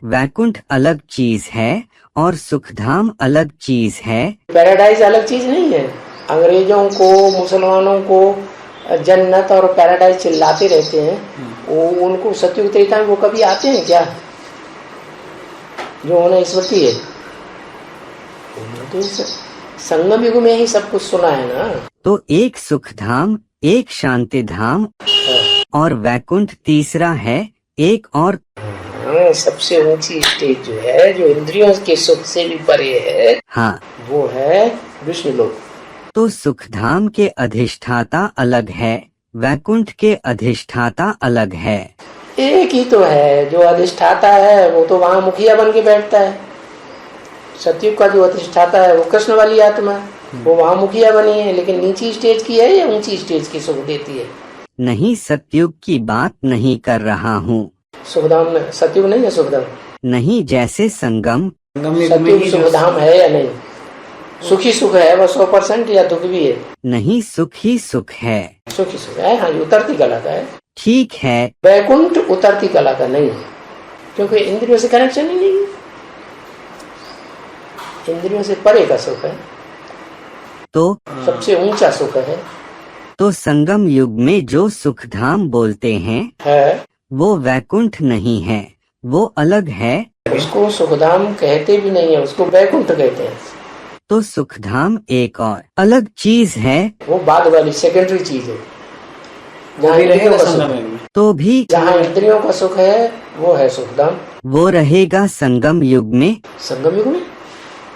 वैकुंठ अलग चीज है और सुखधाम अलग चीज है। पैराडाइज अलग चीज नहीं है। अंग्रेजों को, मुसलमानों को जन्नत और पैराडाइज चिल्लाते रहते हैं, वो उनको सत्युग त्रेता में वो कभी आते हैं क्या? जो उन्हें स्मृति है, तो संगम युग में ही सब कुछ सुना है ना। तो एक सुखधाम, एक शांति धाम और वैकुंठ तीसरा है, एक और। हाँ, सबसे ऊंची स्टेज जो है, जो इंद्रियों के सुख से भी परे है, हाँ, वो है विष्णु लोक। तो सुखधाम के अधिष्ठाता अलग है, वैकुंठ के अधिष्ठाता अलग है। एक ही तो है जो अधिष्ठाता है, वो तो वहाँ मुखिया बन के बैठता है। सतयुग का जो अधिष्ठाता है वो कृष्ण वाली आत्मा, वो वहाँ मुखिया बनी है, लेकिन नीची स्टेज की है या ऊंची स्टेज की सुख देती है? नहीं, सतयुग की बात नहीं कर रहा हूँ। सुखधाम में सतयुग नहीं है, सुखधाम नहीं, जैसे संगम सतयुग सुखधाम है या नहीं? सुखी सुख है वो 100% या दुख भी है? नहीं, सुख ही सुख है। सुखी सुख है। हाँ, ये उतरती कला का है। ठीक है। वैकुंठ उतरती कला का नहीं है, क्योंकि इंद्रियों से कनेक्शन ही नहीं है। इंद्रियों से परे का सुख है, तो सबसे ऊंचा सुख है। तो संगम युग में जो सुखधाम बोलते हैं वो वैकुंठ नहीं है, वो अलग है। उसको सुखधाम कहते भी नहीं है, उसको वैकुंठ कहते हैं। तो सुखधाम एक और अलग चीज है, वो बाद वाली सेकेंडरी चीज है। जहाँ इंद्रियों का सुख, तो भी जहाँ इंद्रियों का सुख है वो है सुखधाम। वो रहेगा संगम युग में। संगम युग में?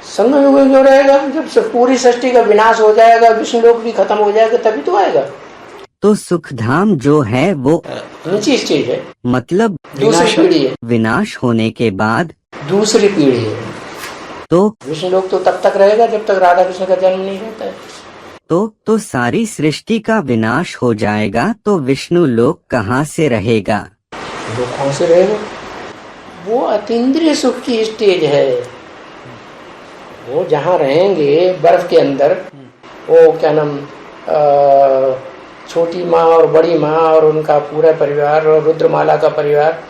संगम युग में क्यों रहेगा? जब पूरी सृष्टि का विनाश हो जाएगा, विष्णु लोक भी खत्म हो जाएगा, तभी तो आएगा। तो सुखधाम जो है वो नीची स्टेज है, मतलब दूसरी पीढ़ी है। विनाश होने के बाद दूसरी पीढ़ी है। तो विष्णु लोक तो तब तक रहेगा जब तक राधा कृष्ण का जन्म नहीं होता है। तो सारी सृष्टि का विनाश हो जाएगा, तो विष्णु लोक कहाँ से रहेगा? वो कौन से रहेगा? वो अतीन्द्रिय सुख की स्टेज है। वो जहाँ रहेंगे बर्फ के अंदर, वो क्या नाम, छोटी माँ और बड़ी माँ और उनका पूरा परिवार और रुद्रमाला का परिवार,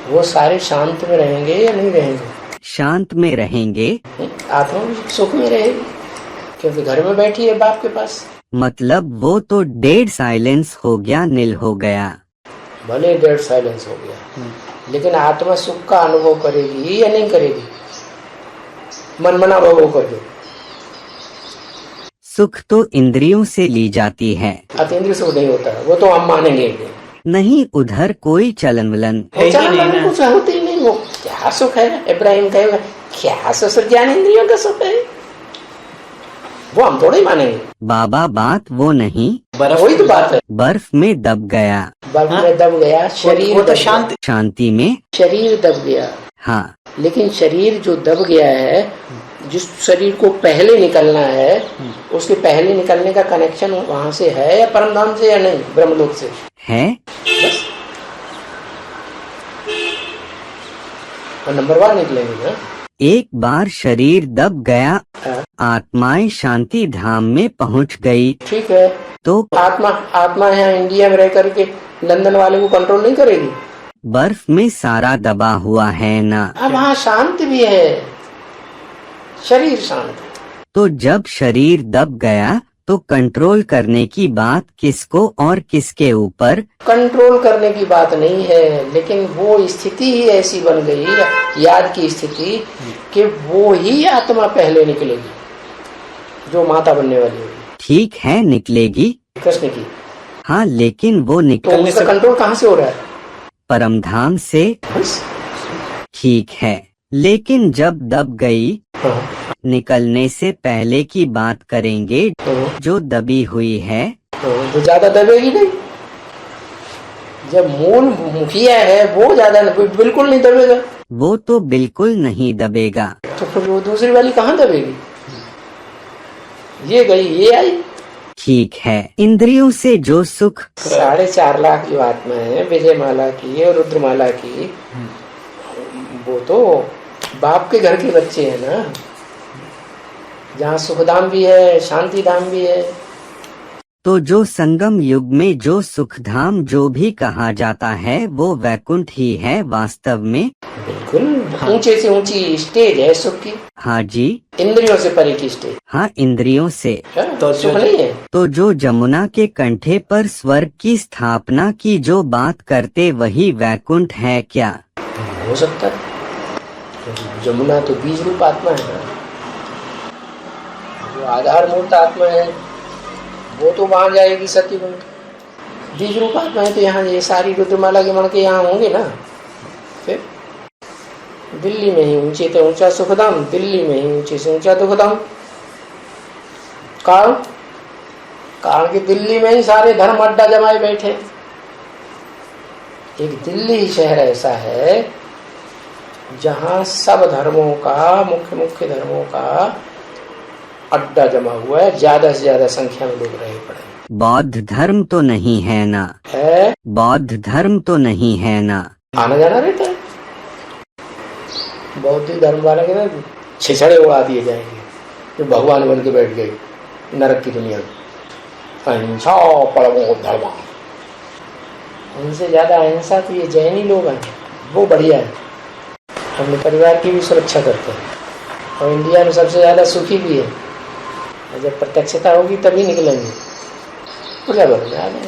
वो सारे शांत में रहेंगे या नहीं रहेंगे? शांत में रहेंगे। आत्मा भी सुख में रहेगी, क्योंकि घर में बैठी है बाप के पास। मतलब वो तो डेड साइलेंस हो गया, नील हो गया। भले डेड साइलेंस हो गया, लेकिन आत्मा सुख का अनुभव करेगी या नहीं करेगी? मनमना भोग करके। सुख तो इंद्रियों से ली जाती है, अतीन्द्रिय सुख नहीं होता, वो तो हम मानेंगे नहीं। उधर कोई चलन वलन कुछ होती ही नहीं। वो क्या सुख है? इब्राहिम कहेगा क्या सुख? ज्ञान इंद्रियों का सुख है, वो हम थोड़े ही मानेंगे। बाबा, बात वो नहीं, वही तो बात है। बर्फ में दब गया, बर्फ में दब गया, शरीर वो तो शांति में शरीर दब गया। हाँ, लेकिन शरीर जो दब गया है, जिस शरीर को पहले निकलना है, उसके पहले निकलने का कनेक्शन वहां से है या परमधाम से या नहीं, ब्रह्मलोक से है। बस और नंबर 1 निकलेंगे ना। एक बार शरीर दब गया, हाँ, आत्माएं शांति धाम में पहुंच गई, ठीक है। तो आत्मा यहाँ इंडिया में रह करके लंदन वाले को कंट्रोल नहीं करेगी। बर्फ में सारा दबा हुआ है ना। अब वहाँ शांत भी है, शरीर शांत है। तो जब शरीर दब गया तो कंट्रोल करने की बात किसको और किसके ऊपर? कंट्रोल करने की बात नहीं है, लेकिन वो स्थिति ही ऐसी बन गई, याद की स्थिति, कि वो ही आत्मा पहले निकलेगी जो माता बनने वाली होगी। ठीक है, निकलेगी कृष्ण की। हाँ, लेकिन वो तो निकलने उसका कंट्रोल कहाँ से हो रहा है? परमधाम से। बस। ठीक है, लेकिन जब दब गई, हाँ, निकलने से पहले की बात करेंगे। हाँ, जो दबी हुई है, हाँ, तो ज्यादा दबेगी नहीं। जब मूल मुखिया है वो ज्यादा बिल्कुल नहीं दबेगा, वो तो बिल्कुल नहीं दबेगा। तो फिर वो दूसरी वाली कहाँ दबेगी? ये गई, ये आई। ठीक है, इंद्रियों से जो सुख 4.5 लाख जो आत्मा है विजयमाला की और रुद्रमाला की, वो तो बाप के घर के बच्चे हैं ना, जहाँ सुखधाम भी है, शांति धाम भी है। तो जो संगम युग में जो सुखधाम जो भी कहा जाता है वो वैकुंठ ही है वास्तव में। बिल्कुल, ऊंचे से ऊंची स्टेज है सुख की। हाँ जी। इंद्रियों से परे की स्टेज। हाँ, इंद्रियों से। तो सुख नहीं है। तो जो जमुना के कंठे पर स्वर्ग की स्थापना की जो बात करते वही वैकुंठ है क्या? हो सकता है, क्योंकि जमुना तो बीज रूप आत्मा है ना, जो आधार मूर्त आत्मा है वो तो वहां जाएगी सत्युग में। बीज रूप आत्मा है तो यहाँ ये सारी रुद्रमाला के मणके यहाँ होंगे ना। फिर दिल्ली में ही ऊंचे से ऊंचा सुखधाम, दिल्ली में ही ऊंचे से ऊंचा दुखधाम। कारण कि दिल्ली में ही सारे धर्म अड्डा जमाए बैठे। एक दिल्ली शहर ऐसा है जहाँ सब धर्मों का, मुख्य मुख्य धर्मों का अड्डा जमा हुआ है, ज्यादा से ज्यादा संख्या में लोग रहे पड़े। बौद्ध धर्म तो नहीं है ना? है, बौद्ध धर्म तो नहीं है ना? आना जाना रहता है। बौद्ध धर्म वाले के ना छिछड़े उड़ा दिए जाएंगे, जो भगवान बन के बैठ गए नरक की दुनिया में। अहिंसा परमो धर्म, उनसे ज्यादा अहिंसा तो ये जैनी लोग हैं, वो बढ़िया है, अपने परिवार की भी सुरक्षा करते हैं और इंडिया में सबसे ज्यादा सुखी भी है। और जब प्रत्यक्षता होगी तभी निकलेंगे, पूरा बदल जाएगा।